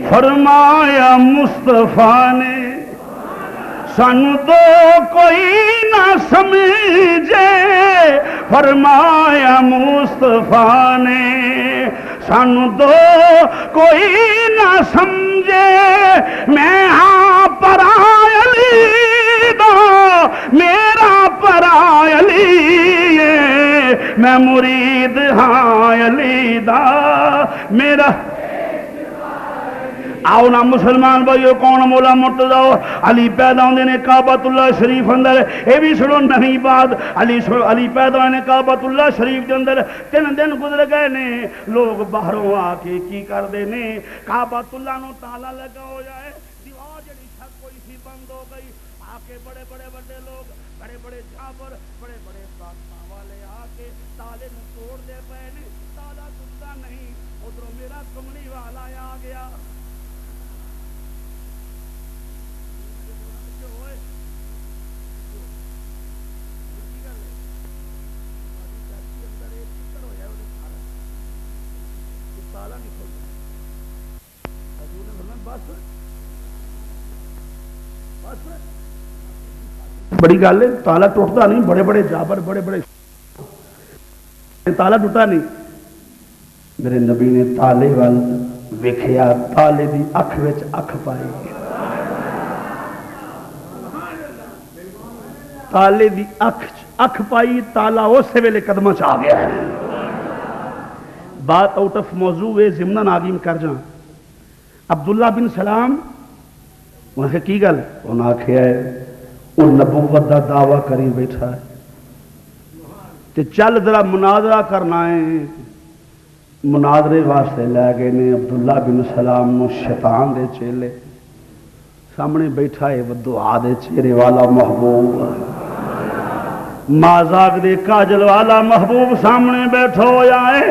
فرمایا مصطفیٰ نے سانو دو کوئی نہ سمجھے فرمایا مصطفیٰ نے، سانو دو کوئی نہ سمجھے، میں ہاں پرائے علی دا میرا پرائے علی ہے، میں مرید ہاں علی دا میرا۔ آؤ نا مسلمان بھائیو، کون مولا مرتضی علی پیدا ہوندے نے کعبۃ اللہ شریف اندر، اے بھی سنو نہیں بات، علی پیدا ہونے کعبۃ اللہ شریف دے اندر 3 دن گزر گئے نے، لوگ باہروں آ کے کی کردے نے، کعبۃ اللہ نو تالا لگا ہو جائے، دیوار جڑی چھت کوئی سی بند ہو گئی، آ کے بڑے بڑے بڑے لوگ، بڑے بڑے جابر، بڑے بڑے طاقتاں والے آ کے تالے نو توڑ دے پئے نے، تالا ٹوٹا نہیں، ادھروں میرا کملی والا آ گیا۔ بڑی گل ہے، تالا ٹوٹتا نہیں، بڑے بڑے جابر، بڑے بڑے تالا ٹوٹا نہیں۔ میرے نبی نے تالے وال ویکھیا، تالے دی اکھ وچ اکھ پائی، تالے دی اکھ پائی، تالا اسی ویلے قدمہ چ آ گیا ہے۔ بات آؤٹ آف موضوع ہے، ضمن آگیم کر جاں۔ عبداللہ بن سلام انہوں نے کی گل، انہوں نے آکھیا ہے وہ نبوت دا دعویٰ کری بیٹھا ہے تے چل ذرا مناظرہ کرنا ہے۔ مناظرے واسطے لے گئے نے عبداللہ بن سلام نو شیطان دے چیلے، سامنے بیٹھا ہے وہ دعا دے چہرے والا محبوب، مازاق دے کاجل والا محبوب سامنے بیٹھا ہویا ہے۔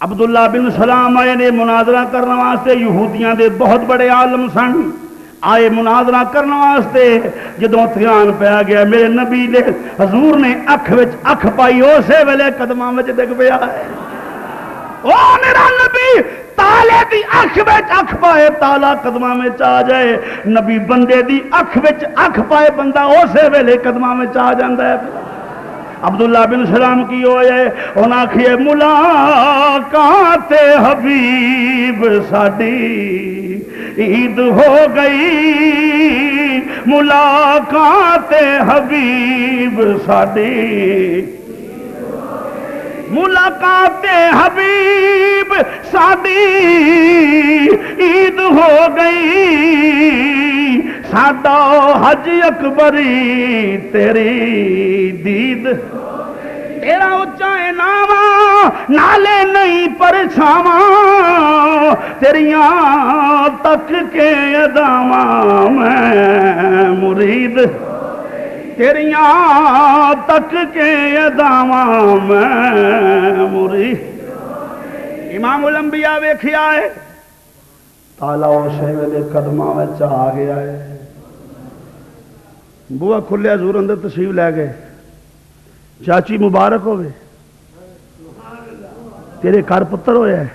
عبداللہ بن سلام آئے نے مناظرہ کرنے واسطے، یہودیاں دے بہت بڑے عالم سن، آئے مناظرہ کرنے واسطے، جدوں دھیان پیا گیا میرے نبی نے حضور نے اکھ وچ اکھ پائی، اسے ویلے قدماں وچ ڈگ پیا ہے۔ او میرا نبی تالے دی اکھ وچ اکھ پائے، تالا قدماں وچ آ جائے، نبی بندے دی اکھ وچ اکھ پائے، بندہ اسے ویلے قدماں وچ آ جاندا ہے۔ عبداللہ بن سلام کی ہوئے، انہاں آکھیے ملاقات حبیب ساڈی عید ہو گئی، ملاقات حبیب ساڈی، ملاقات حبیب ساڈی عید ہو گئی، ساڈا حج اکبری تیری دید، تیرا اچا انعام نالے نہیں پرچھاواں، تیریاں تک کے اداواں میں مرید، تیریاں تک کے اداواں میں مرید۔ امام الانبیاء ویکھیا ہے، تالا اسے ویلے قدماں وچ آ گیا ہے، بوا کھلیا، حضور اندر تشریف لے گئے، چاچی مبارک ہوئے، تیرے گھر پتر ہویا ہے،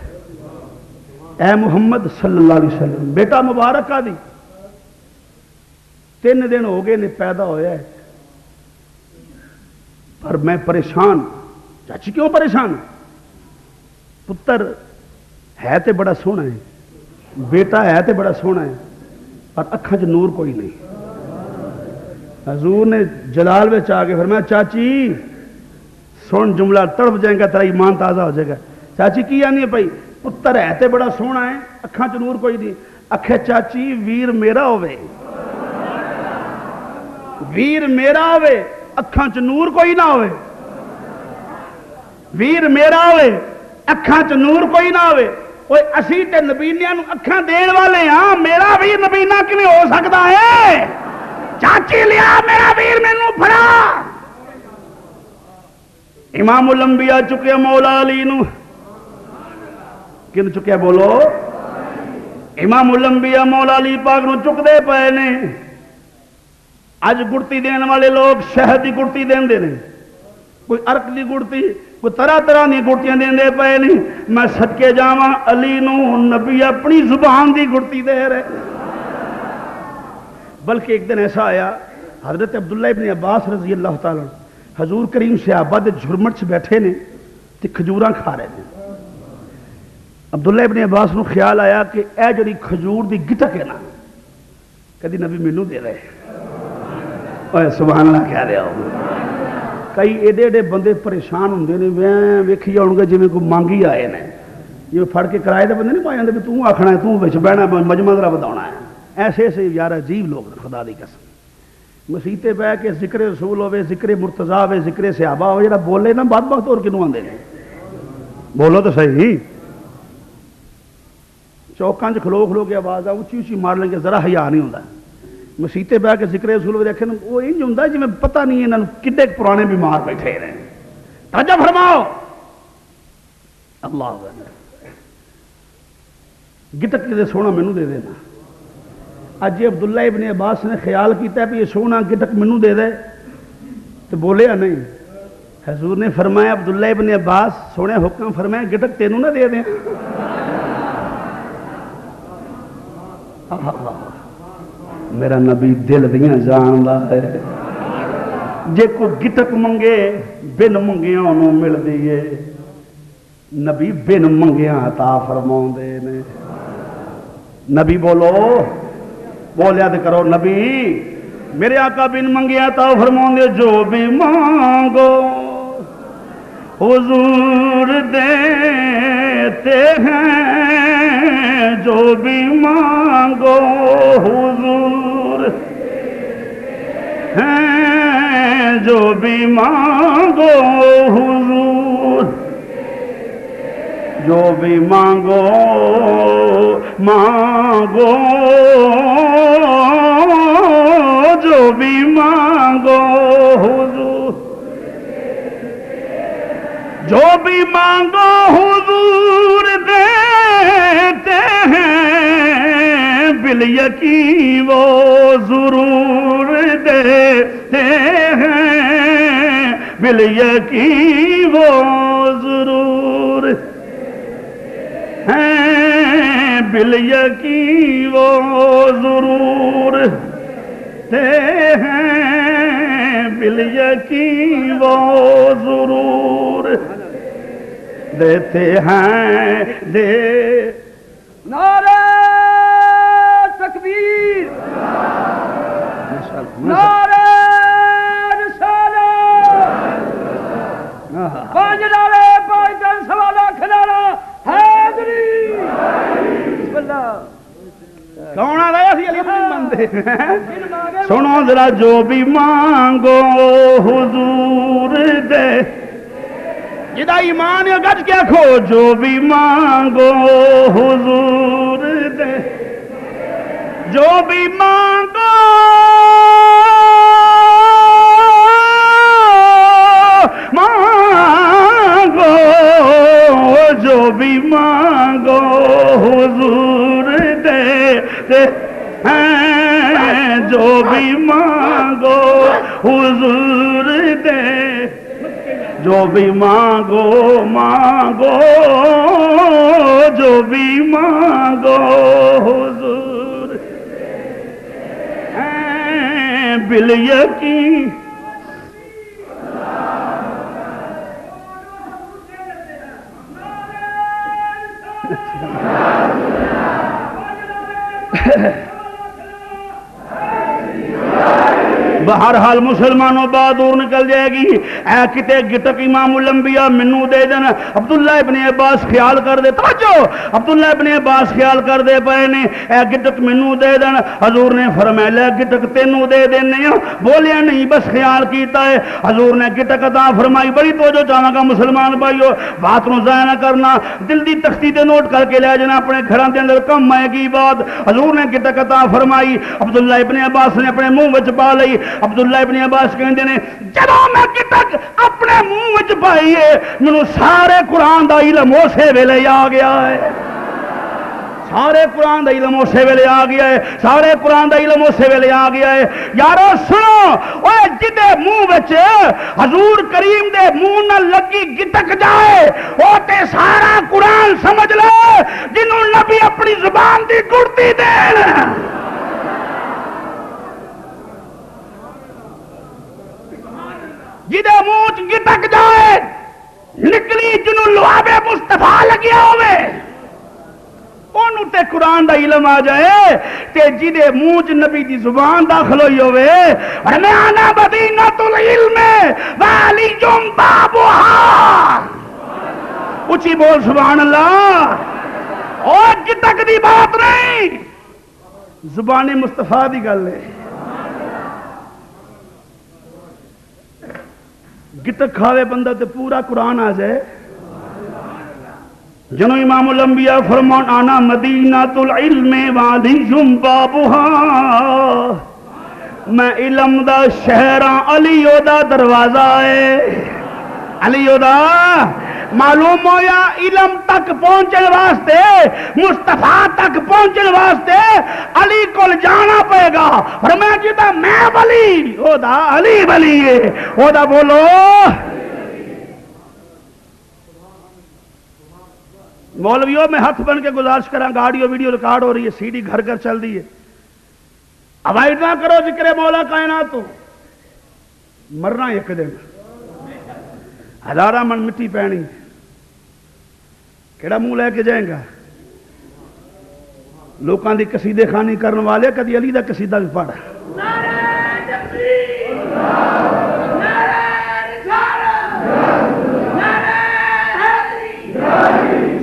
اے محمد صلی اللہ علیہ وسلم، بیٹا مبارک آ دی 3 دن ہو گئے نے پیدا ہویا ہے، پر میں پریشان۔ چاچی کیوں پریشان؟ پتر ہے تے بڑا سونا ہے، بیٹا ہے تے بڑا سونا ہے، پر اکھاں چ نور کوئی نہیں۔ حضور نے جلال میں آ کے فرمایا چاچی سن جملہ تڑپ جائے گا، تیرا ایمان تازہ ہو جائے گا۔ چاچی کی آنی ہے بھائی، پتر ہے تے بڑا سونا ہے، اکھاں چ نور کوئی نہیں۔ اکھے چاچی ویر میرا ہوئے، ویر میرا ہوئے، اکھاں چ نور کوئی نہ ہوئے، ویر میرا ہوئے، اکھاں چ نور کوئی نہ ہوئے۔ اوے اسی تے نبینیاں نو اکھاں دین والے ہاں، میرا ویر نبینا کیویں ہو سکدا ہے؟ چاچی لیا میرا ویر مینوں پھڑا۔ امام الانبیاء چکے مولا علی نو، کن چکے بولو؟ امام الانبیاء مولا علی پاک نو چک دے پئے نے۔ اج گڑتی دین والے لوگ شہد کی گڑتی دین دے نے، کوئی ارک دی گڑتی، کوئی طرح طرح دی گڑتیاں دین دے پئے نہیں۔ میں صدقے جاواں علی نو نبی اپنی زبان دی گڑتی دے رہے، بلکہ ایک دن ایسا آیا حضرت عبداللہ ابن عباس رضی اللہ تعالیٰ حضور کریم صحابہ دے جھرمٹ سے بیٹھے نے تے کھجوراں کھا رہے ہیں. عبداللہ ابن عباس نو خیال آیا کہ اے جڑی کھجور دی گٹک ہے نا کدی نبی مینوں دے رہے. اوے سبحان اللہ کہہ رہے ہو. کئی ایڈے ایڈے بندے پریشان ہوندے نے ویکھی جاؤ گے جویں کوئی مانگی آئے نے یہ پھڑ کے کرائے دے بندے نہیں پائے جاندے بھی تو آکھنا ہے تو وچ بہنا مجمع ذرا بداونا ہے. ایسے ایسے یار عجیب لوگ خدا دی قسم. مسیتے بہ کے ذکر رسول ہوے ذکر مرتضی ہوے ذکر صحابہ ہوے جڑا بولے نا بدبخت اور کنوں آندے نے. بولو تو صحیح. چوکاں چ کھلو کھلو کے آواز اونچی اونچی مار لیں گے ذرا حیا نہیں ہوندا. مسیتے بہ کے ذکر رسول ہوے دیکھیں وہ انج ہوندا جویں پتہ نہیں انہاں نوں کڈے پرانے بیمار بیٹھے نے. توجہ فرماؤ. اللہ اکبر. گٹک دے سونا مینوں دے دینا. اج عبداللہ ابن عباس نے خیال کیتا بھی یہ سونا گٹک مینوں دے دے تو بولیا نہیں. حضور نے فرمایا عبداللہ ابن عباس سونے حکم فرمایا گٹک تینوں نہ دے دیں. میرا نبی دل دیاں جاندا ہے. جے کو گٹک منگے بن منگیاں انہوں مل دیئے. نبی بن منگیاں عطا فرماؤندے نے. نبی بولو بولیا تو کرو. نبی میرے آقا بن منگیا عطا فرماؤندے جو بھی مانگو حضور دیتے ہیں. جو بھی مانگو حضور ہیں. جو بھی مانگو حضور. جو بھی مانگو مانگو جو بھی مانگو حضور. جو بھی مانگو حضور دیتے ہیں. بالیقین وہ ضرور دیتے ہیں. بالیقین وہ ضرور ہیں. بالیقین وہ ضرور دیتے ہیں. بالیقین وہ ضرور دیتے ہیں. دے نعرہ تکبیر نعرہ رسالت. پانچ نعرے پانچ دن سوا لاکھ نعرہ حیدری. بسم اللہ. کون آ گیا سی علی نہیں مانتے. سنو ذرا جو بھی مانگو حضور دے. جدا ایمان ہے گج کے آکھو جو بھی مانگو حضور دے. جو بھی مانگو مانگو جو بھی مانگو حضور دے ہیں. جو بھی مانگو حضور دے. جو بھی مانگو مانگو جو بھی مانگو حضور ہیں. بالیقین بہرحال مسلمانوں بات دور نکل جائے گی. اے کتے گٹک امام الانبیاء منو دے دین. عبداللہ ابن عباس خیال کر دے. توجہ. عبداللہ ابن عباس خیال کر دے پئے نے اے گٹک منو دے دین. حضور نے فرمایا لے گٹک تینوں دے دینے. بولیا نہیں بس خیال کیتا ہے. حضور نے گٹک عطا فرمائی. بڑی توجہ چاہاں گا مسلمان بھائیو بات نو ضائع نہ کرنا. دل دی تختی تے نوٹ کر کے لے جانا اپنے گھراں دے اندر کم آئے گی بات. حضور نے گٹک عطا فرمائی. عبداللہ ابن عباس نے اپنے منہ وچ پا لئی. عبداللہ ابن عباس کہندے نے جدوں میں گٹک اپنے منہ وچ پائی ہے مینوں سارے قرآن دا علم اسی ویلے آ گیا ہے. سارے قرآن دا علم اسی ویلے آ گیا ہے. سارے قرآن دا علم اسی ویلے آ گیا ہے. یارو سنو اوے جدے منہ وچ حضور کریم دے منہ نال لگی گٹک جائے او تے سارا قرآن سمجھ لے جنوں نبی اپنی زبان دی گڑتی دین. قرآن دا علم آ جائے تے جدے منہ چ نبی دی زبان داخل ہوئی ہوئے اور میں انا مدینۃ العلم وعلی بابها اونچی بول سبحان اللہ. اور کی تک دی بات نہیں، زبان مصطفیٰ دی گل ہے. گٹک کھاوے بندہ تے پورا قرآن آ جائے. جنو امام الانبیاء فرمان آنا مدینۃ العلم وعلی بابها، میں علم دا شہراں علی دا دروازہ ہے. علی دا معلوم ہویا علم تک پہنچن واسطے، مصطفیٰ تک پہنچن واسطے علی کو جانا پائے گا. اور میں جیتا میں ولی او دا علی ولی ہے. او دا بولو مولویوں میں ہاتھ بن کے گزارش کرا، گاڑیوں ویڈیو ریکارڈ ہو رہی ہے، سی ڈی گھر گھر چل رہی ہے. اوائڈ نہ کرو ذکر مولا کائنات تو مرنا ایک دن، ہزارہ من مٹی پینی، کیڑا منہ لے کے جائیں گا. لوکاں دی قصیدے خانی کرنے والے کدی علی دا قصیدہ بھی پڑھ.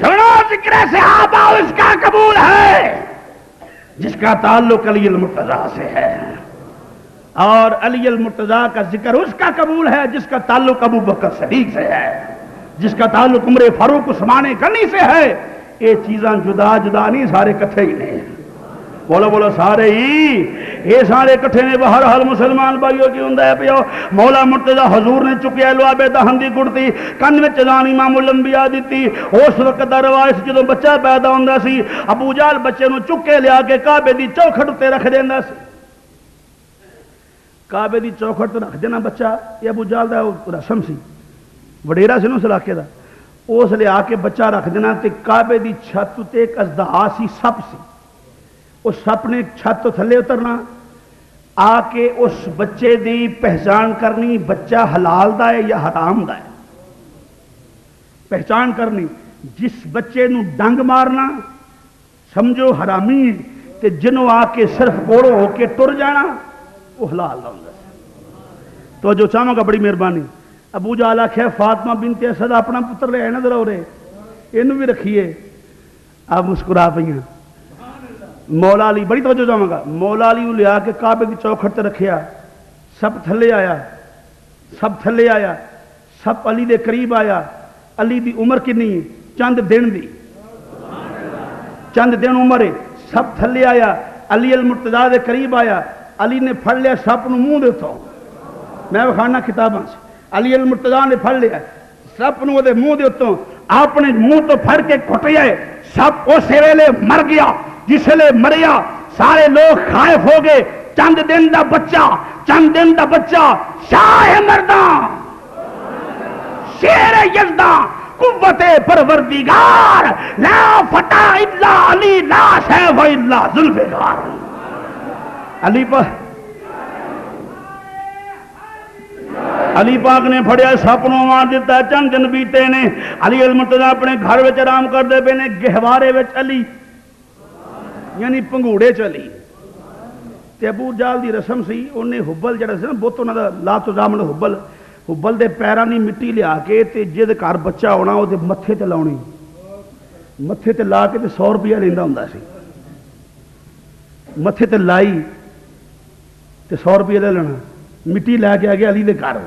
سنو ذکر صحابہ اس کا قبول ہے جس کا تعلق علی المرتضیٰ سے ہے، اور علی المرتضیٰ کا ذکر اس کا قبول ہے جس کا تعلق ابو بکر صدیق سے ہے، جس کا تعلق عمر فاروق عثمان غنی سے ہے. یہ چیزاں جدا جدا نہیں، سارے کٹھے ہی نہیں. بولو بولو سارے ہی، یہ سارے کٹھے نے. بہرحال مسلمان بھائیوں کی ہوندا ہے پیو مولا مرتضیٰ حضور نے چکیا لوابے دہن دی گڑتی کن وچ جان امام الانبیاء دتی. اس وقت دا روایت جدوں بچہ پیدا ہوندا سی ابو جہل بچے نو چک کے لیا کے کعبے دی چوکھٹ تے رکھ دیندا سی. کعبے دی چوکھٹ تے رکھ دینا بچہ، یہ ابو جہل دا رسم سی، وڈیرا سی نو اس علاقے دا. اس لے آ کے بچہ رکھ دینا تے کعبے دی چھت تے ایک اژدہا سی، سپ سی. اس سپ نے چھت تو تھلے اترنا، آ کے اس بچے دی پہچان کرنی بچہ حلال دا ہے یا حرام دا ہے. پہچان کرنی، جس بچے نو ڈنگ مارنا سمجھو حرامی ہے، تے جنوں آ کے صرف کوڑو ہو کے ٹر جانا وہ حلال دا ہوندا. تو جو چاہوں گا بڑی مہربانی. ابو جہل آکھیا فاطمہ بنت اسد اپنا پتر لے آنا ذرا اورے اینو بھی رکھیے. آپ مسکرا پئیاں. مولا علی بڑی توجہ چاہوں گا، مولا علی نو لیا کے کعبے کی چوکھٹ تے رکھیا. سب تھلے آیا، سب تھلے آیا، سب علی دے قریب آیا. علی دی عمر کنی ہے؟ چند دن دی، چند دن عمر ہے. سب تھلے آیا، علی المرتضیٰ دے قریب آیا. علی نے پھڑ لیا سپ نو منہ دے تو، میں وکھانا کتاباں سے. علی المرتضیٰ نے پھڑ لیا سپ نو دے منہ دے تو، اپنے منہ تو پھڑ کے کھٹیا. سپ اس ویلے مر گیا جس لے مریا سارے لوگ خائف ہو گئے. چند دن دا بچہ، چند دن دا بچہ شاہ مرداں، شیر یزداں، قوت پروردگار، لا فتح الا علی، لا سیف الا ذوالفقار. علی علی پاک نے پھڑیا سپ نو مار دیتا. چند دن بیتے نے، علی المرتضیٰ اپنے گھر وچ آرام کرتے پے نے. گہوارے وچ علی یعنی پنگوڑے چلی. تے ابو جہل دی رسم سی، انہیں حبل جڑا سی نا بت انہاں دا لا تو جامن حبل، حبل دے پیراں دی مٹی لیا کے تے جد گھر بچہ ہونا او دے متھے تے لاونی، متھے تے لا کے تے 100 روپیہ لیندا ہوندا سی. متھے تے لائی تے 100 روپیہ لے لینا. مٹی لے کے آ گیا علی دے گھر.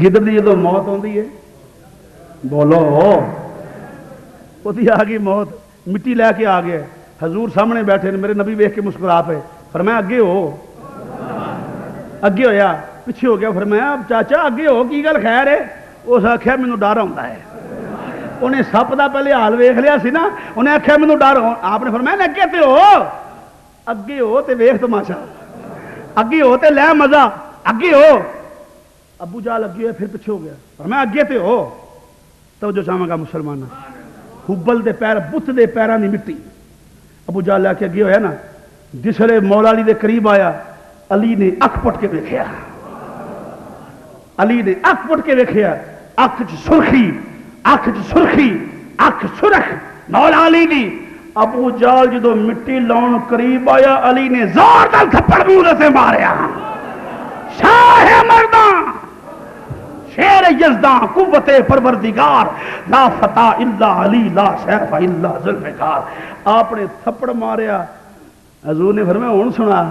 گدڑ دی جدوں موت ہوندی ہے بولو وہی آ گئی موت. مٹی لے کے آ گیا، حضور سامنے بیٹھے نے. میرے نبی ویکھ کے مسکرا پے، فرمایا اگے ہو. اگے ہویا، پیچھے ہو گیا. فرمایا چاچا اگے ہو، کی گل خیر ہے؟ اس آخیا مینوں ڈر آਉਂਦਾ ہے. انہیں سپ دا پہلے حال ویکھ لیا سی نا، انہیں آخیا مینوں ڈر. آپ نے فرمایا اگے تے ہو، اگے ہو تے ویکھ تماشا، اگے ہو تے لے مزہ، اگے ہو. ابو جہل اگے ہوئے پھر پیچھے ہو گیا. فرمایا اگے تے ہو. توجہ چاہواں گا مسلمان، حبل دے پیر، بت دے پیراں دی مٹی. ابو جہل آ کے اگے ہویا نا، جس ویلے مولا علی دے قریب آیا علی نے اکھ پٹ کے ویکھیا. علی نے اکھ پٹ کے ویکھیا، اکھ چ سرخی، اکھ چ سرخی، اکھ سرخ. مولا علی دی ابو جال جدو مٹی لاؤن قریب آیا علی نے زور دل تھپڑ منہ سے ماریا شاہ مرداں شیر یزداں قوت پروردگار لا فتح الا علی لا سیف الا ذوالفقار آپ نے تھپڑ ماریا حضور نے فرمایا ہن سنا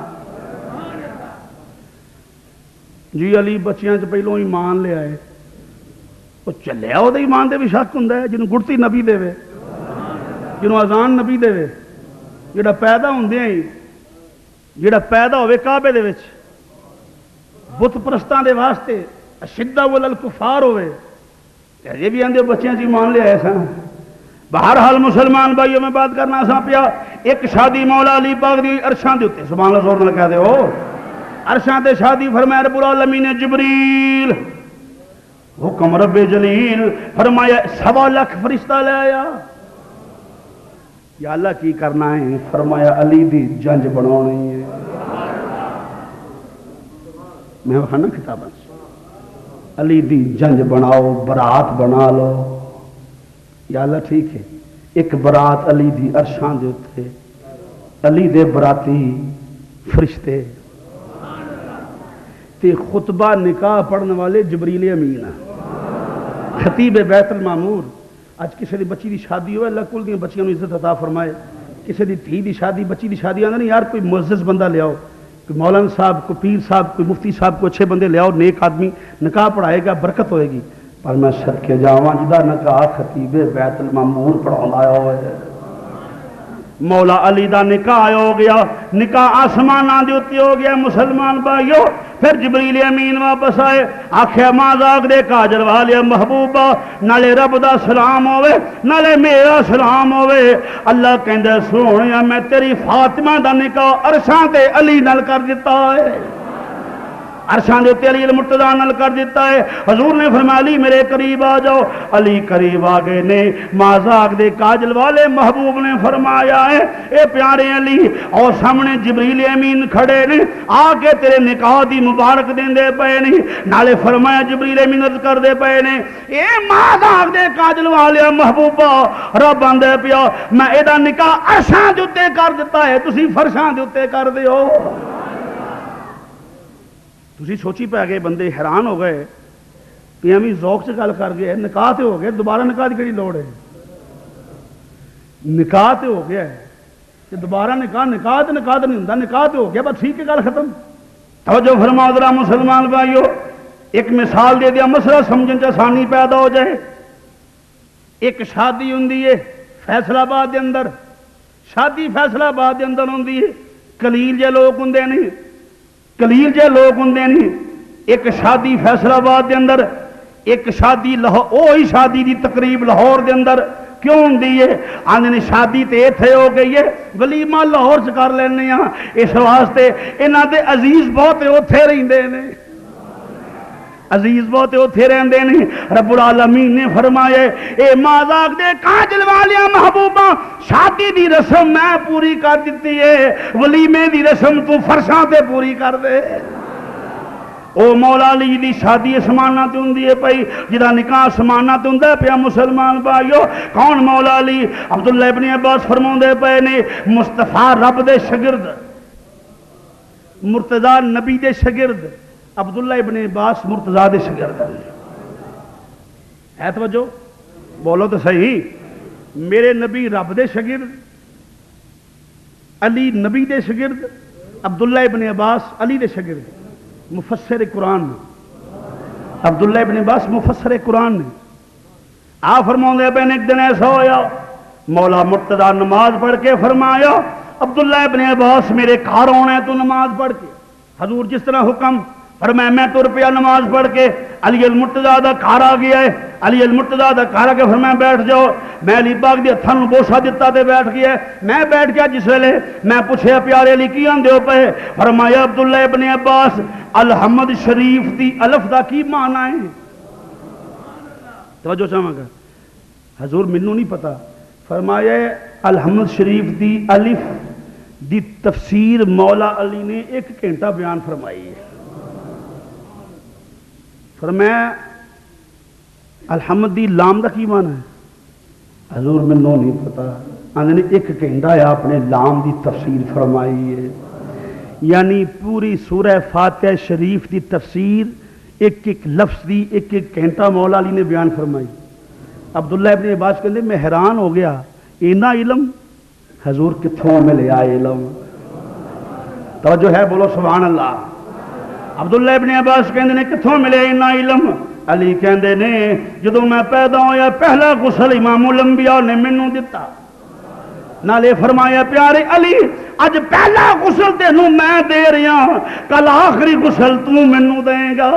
جی علی بچیاں چ پہلو ایمان لے آئے وہ چلیا وہ ایمان دے بھی شک ہوں جنہوں گڑتی نبی دے جنہوں اذان نبی دے جڑا پیدا ہوندے ہی جڑا پیدا ہوئے کعبے دے وچ بت پرستاں دے واسطے اشدہ والکفار ہوئے یہ بھی آندے بچیاں چ ایمان لے آئے سن بہرحال مسلمان بھائیوں میں بات کرنا سا پیا ایک شادی مولا علی پاک دی عرشاں دے اوتے سبحان اللہ زور نال کہہ دے او عرشاں تے شادی فرمایا رب العالمین نے جبریل حکم رب جلیل فرمایا 1.25 لاکھ فرشتہ لے آیا یا اللہ کی کرنا ہے فرمایا علی دی جنج بنانی ہے میں وہاں کتاباں علی دی جنج بناؤ برات بنا لو یا اللہ ٹھیک ہے ایک برات علی دی عرشاں دے اوتے علی دے براتی فرشتے تے خطبہ نکاح پڑھنے والے جبریل امین خطیب بیت المعمور اج کسی دی بچی دی شادی ہوئے اللہ کل دی بچیاں نوں عزت عطا فرمائے کسی دی دھی دی شادی بچی دی شادی آندا نہیں یار کوئی معزز بندہ لے آؤ کوئی مولانا صاحب کوئی پیر صاحب کوئی مفتی صاحب کوئی اچھے بندے لے آؤ نیک آدمی نکاح پڑھائے گا برکت ہوئے گی پر میں صدقے جاواں جدا نکاح خطیب بیت المعمور پڑھاوندا آیا ہوئے مولا علی دا نکاح ہو گیا نکاح آسماناں دے اوتے ہو گیا مسلمان بھائیو پھر جبریل امین واپس آئے آخیا مازاق دے کاجل والے محبوبہ نالے رب دا سلام ہوئے نالے میرا سلام ہوئے اللہ کہندے سونیا میں تیری فاطمہ دا نکاح عرشاں تے علی نال کر دیتا ہے عرشاں دے تے علی المرتضی نال کر دیتا ہے حضور نے فرمایا علی میرے قریب آ جاؤ علی قریب آ گئے نے مازاق دے کاجل والے محبوب نے فرمایا ہے اے پیارے علی اور سامنے جبریل امین کھڑے نے آ کے تیرے نکاح دی مبارک دیندے پئے نے نالے فرمایا جبریل امین عرض کر دے پئے نے اے مازاق دے کاجل والے محبوبہ رب آندے پیا میں اے دا نکاح عرشاں دے اوتے کر دیتا ہے تسی فرشاں دے اوتے کر دیو تسی سوچی پہ گئے بندے حیران ہو گئے کہ ہم ذوق سے گل کر گئے نکاح تے ہو گئے دوبارہ نکاح کی کہڑی لوڑ ہے نکاح تے ہو گیا ہے کہ دوبارہ نکاح نہیں ہوندا نکاح تے ہو گیا بس ٹھیک ہے گل ختم توجہ فرماؤ ذرا مسلمان بھائیو ایک مثال دے دیا مسئلہ سمجھن چ آسانی پیدا ہو جائے ایک شادی ہوندی ہے فیصلہ آباد دے اندر شادی فیصلہ آباد دے اندر ہوندی ہے قلیل جے لوگ ہوندے نہیں قلیل جے لوگ ہوندے نہیں ایک شادی فیصلہ آباد دے اندر ایک شادی اوہی شادی دی تقریب لاہور دے اندر کیوں ہوندی ہے آندے نے شادی تے ایتھے ہو گئی ہے ولیمہ لاہور چ کر لینے ہاں اس واسطے انہاں دے عزیز بہت اوتھے رہندے نے عزیز بہت اوتھے رہندے نے رب العالمین نے فرمایا اے مازاق دے کاجل والیاں محبوباں شادی دی رسم میں پوری کر دتی ہے ولیمے دی رسم تو فرشاں تے پوری کر دے او مولا علی دی شادی اسمانہ تے ہوندی ہے پئی جدا نکاح اسمانہ تے ہوندا پیا مسلمان بھائیو کون مولا علی عبداللہ ابن عباس فرماوندے پئے نے مصطفیٰ رب دے شاگرد مرتضیٰ نبی دے شاگرد عبداللہ ابن عباس مرتضیٰ دے شاگرد ہے توجہ بولو تو صحیح میرے نبی رب دے شاگرد علی نبی دے شاگرد عبداللہ ابن عباس علی دے شاگرد مفسر قرآن عبداللہ ابن عباس مفسر قرآن نے آپ فرماؤں بین ایک دن ایسا ہویا مولا مرتضیٰ نماز پڑھ کے فرمایا عبداللہ ابن عباس میرے گھر ہونا ہے تو نماز پڑھ کے حضور جس طرح حکم فرمایا میں تر پیا نماز پڑھ کے علی المرتضیٰ دا گھر آ گیا ہے علی المرتضیٰ دا گھر آ کے فرمایا بیٹھ جاؤ میں علی پاک دی ہتھاں نوں بوسا دتا تے بیٹھ گیا میں بیٹھ گیا جس ویلے میں پوچھیا پیارے علی کی آندے ہو پے فرمایا عبداللہ ابن عباس الحمد شریف دی الف دا کی معنی ہے توجہ چاہواں گا حضور مینوں نہیں پتا فرمایا الحمد شریف دی الف دی تفسیر مولا علی نے 1 گھنٹہ بیان فرمائی ہے فرمایا الحمد دی لام دا کی معنی ہے حضور مینوں نہیں پتا، آندے نے ایک گھنٹہ اپنے لام دی تفسیر فرمائی ہے، یعنی پوری سورہ فاتحہ شریف دی تفسیر ایک ایک لفظ دی ایک ایک گھنٹہ مولا علی نے بیان فرمائی۔ عبداللہ ابن عباس کہتے میں حیران ہو گیا، اینا علم حضور کتھوں ملیا علم؟ توجہ ہے، بولو سبحان اللہ۔ عبداللہ ابن عباس کہتے نے کتھوں ملے اینا علم؟ علی کہندے نے جدوں میں پیدا ہویا پہلا غسل امام الانبیاء نے مینوں دتا، نالے فرمایا پیارے علی اج پہلا غسل تینوں میں دے رہا، کل آخری غسل تو مینوں دیں گا۔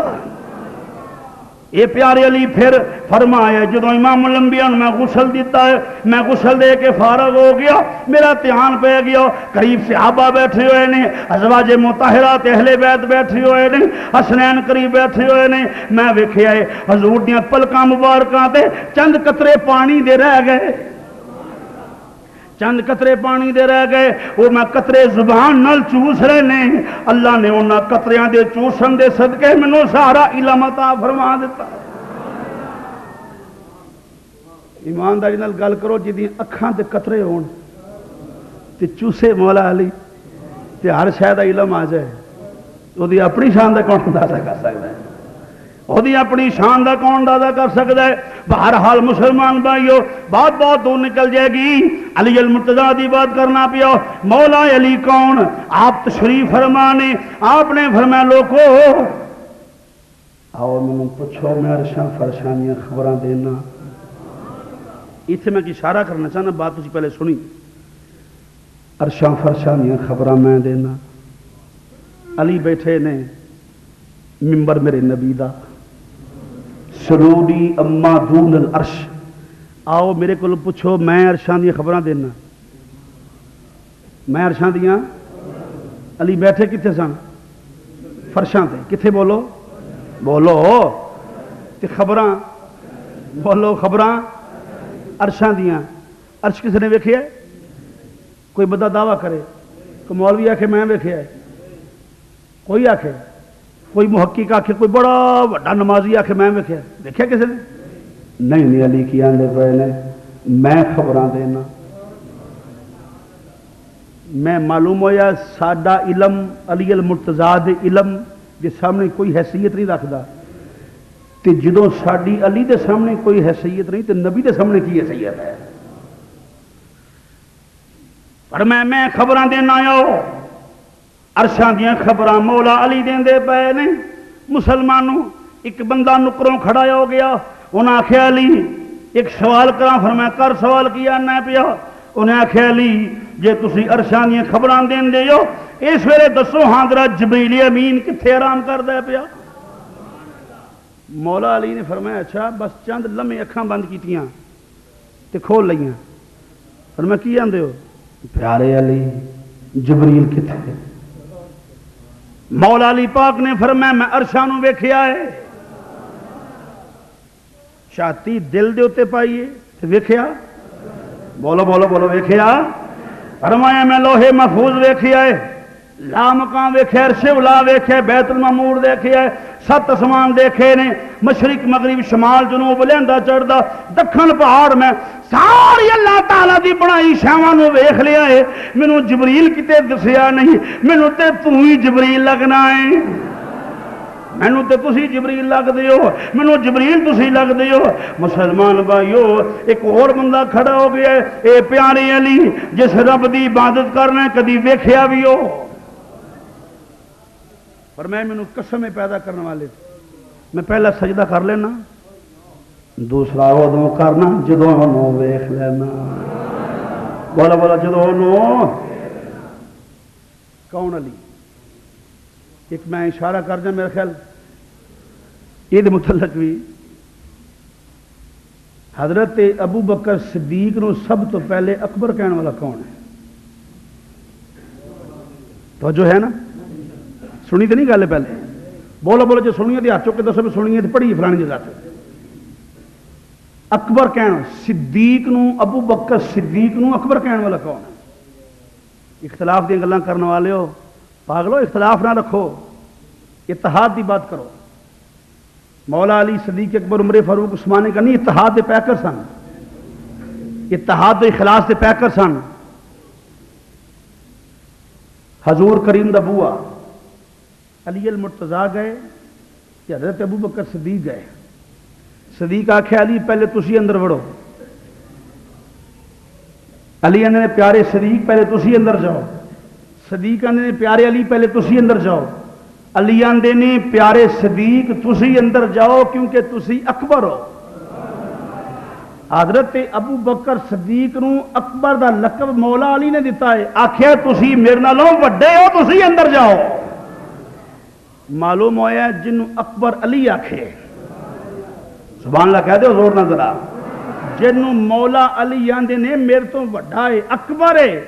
یہ پیارے علی پھر فرمایا جدوں امام الانبیاء نے میں غسل دیتا ہے، میں غسل دے کے فارغ ہو گیا، میرا دھیان پہ گیا قریب صحابہ بیٹھے ہوئے نے، ازواج مطہرات اہل بیت بیٹھے ہوئے نے، حسنین قریب بیٹھے ہوئے نے، میں ویکھیا ہے حضور دیاں پلکاں مبارکاں تے چند قطرے پانی دے رہ گئے، چند قطرے پانی دے رہ گئے، وہ میں قطرے زبان نال چوس رہے نے، اللہ نے انہاں قطریاں دے چوسن دے صدقے مینوں سارا علم عطا فرما دیتا۔ ایمانداری نال گل کرو جدی اکھاں تے قطرے ہون تے چوسے مولا علی تے ہر شے دا علم آ جائے، اودی اپنی شان دا کون اندازہ کر سکدا ہے؟ وہی اپنی شان دا کون اندازہ کر سکتا ہے؟ بہرحال مسلمان بھائیو بات بہت دور نکل جائے گی، علی المرتضیٰ دی بات کرنا پیا۔ مولا علی کون؟ آپ تشریف فرمانے، آپ نے فرمایا لوگو آؤ مینوں پوچھو میں عرشاں فرشاں دیاں خبراں دینا۔ اتنے میں اشارہ کرنا چاہنا، بات تسی پہلے سنی، عرشاں فرشاں دیاں خبراں میں دینا۔ علی بیٹھے نے ممبر میرے نبی دا، سرودی اما دون العرش، آؤ میرے کو پوچھو میں عرشاں دیاں خبراں دینا، میں عرشاں دیاں۔ علی بیٹھے کتنے سن؟ فرشاں تے، کتنے بولو بولو تے خبراں بولو، خبراں عرشاں دیاں۔ عرش کس نے ویکھیا ہے؟ کوئی بندہ دعویٰ کرے، کوئی مولوی آکھے میں ویکھیا ہے، کوئی آکھے، کوئی محقق آکھے، کوئی بڑا بڑا نمازی آکھے میں ویکھیا، دیکھیا کسی نے؟ نہیں علی کی آندے پے نے میں خبراں دینا۔ میں معلوم ہویا ساڈا علم علی المرتضیٰ دے علم دے سامنے کوئی حیثیت نہیں رکھدا، تے جدوں ساڈی علی دے سامنے کوئی حیثیت نہیں تے نبی دے سامنے کی حیثیت ہے؟ پر میں خبراں دینا آیا، عرشاں دیاں خبراں مولا علی دیندے پے نے مسلمانوں۔ ایک بندہ نکروں کھڑا ہو گیا، انہاں آکھیا علی ایک سوال کراں، فرمایا کر سوال کیا نہ پیا؟ انہیں آکھیا علی جے تسی عرشاں دیاں خبراں دیندے ہو اس ویلے دسو ہاں ذرا جبریل امین کتھے آرام کردا پیا؟ مولا علی نے فرمایا اچھا، بس چند لمحے اکھاں بند کیتیاں تے کھول لئیاں۔ فرمایا کی آندے ہو؟ پیارے علی جبریل کتھے؟ مولا علی پاک نے فرمایا میں عرشاں نوں ویکھیا ہے، چھاتی دل دے اوتے پائیے تے ویکھیا، بولو بولو بولو ویکھیا۔ فرمایا میں لوہے محفوظ ویکھیا ہے، لا مقام ویکھیا، عرش اولا ویکھیا، بیت المعمور دیکھیا ہے، 7 آسمان دیکھے نے، مشرق مغرب شمال جنوب لہندا چڑھدا دکھن پہاڑ میں ساری اللہ تعالیٰ دی بنائی شاواں نوں ویکھ لیا ہے، مینوں جبریل کتے دسیا نہیں، مینوں تے تو ہی جبریل لگنا ہے، مینوں تے تسی جبریل لگدے ہو، مینوں جبریل تسی لگدے ہو۔ مسلمان بھائیو ایک اور بندہ کھڑا ہو گیا ہے، اے پیارے علی جس رب دی عبادت کرنا کدی ویکھیا بھی ہو؟ پر میں مینوں قسم پیدا کرنے والے، میں پہلا سجدہ کر لینا، دوسرا ادوں کرنا جدوں انہوں ویکھ لینا، بولا بولا جدوں انہوں۔ کون علی؟ ایک میں اشارہ کر دیں میرے خیال یہ متعلق بھی، حضرت ابو بکر صدیق نو سب تو پہلے اکبر کہنے والا کون ہے؟ توجہ ہے نا؟ سنی تو نہیں گل پہلے؟ بولو بولو جو سنیے تو ہاتھ چک کے دسو بھی سنیے تو پڑھی فلانی جگہ سے۔ اکبر کہنا صدیق نو، ابو بکر صدیق نو اکبر کہنے والا کون ہے؟ اختلاف دی گلاں کرنے والے ہو پاگلو، اختلاف نہ رکھو، اتحاد دی بات کرو۔ مولا علی صدیق اکبر عمر فاروق عثمان غنی اتحاد دے پیکر سن، اتحاد و اخلاص کے پیکر سن. حضور کریم دا بوا علی المرتضیٰ گئے کہ حضرت ابو بکر صدیق گئے. صدیق آخیا علی پہلے تسی اندر وڑو. علی نے پیارے صدیق پہلے تسی اندر جاؤ. صدیق نے پیارے علی پہلے تسی اندر جاؤ. علی آندے نے پیارے صدیق تسی اندر جاؤ کیونکہ تسی اکبر ہو. حضرت ابو بکر صدیق نو اکبر دا لقب مولا علی نے دیتا ہے. آخیا تسی میرے نالوں وڈے ہو تسی اندر جاؤ. معلوم ہویا جنوں اکبر علی آکھے سبحان اللہ کہہ دو زور نہ ذرا. جنوں مولا علی آندے نے میرے تو وڈا ہے اکبر ہے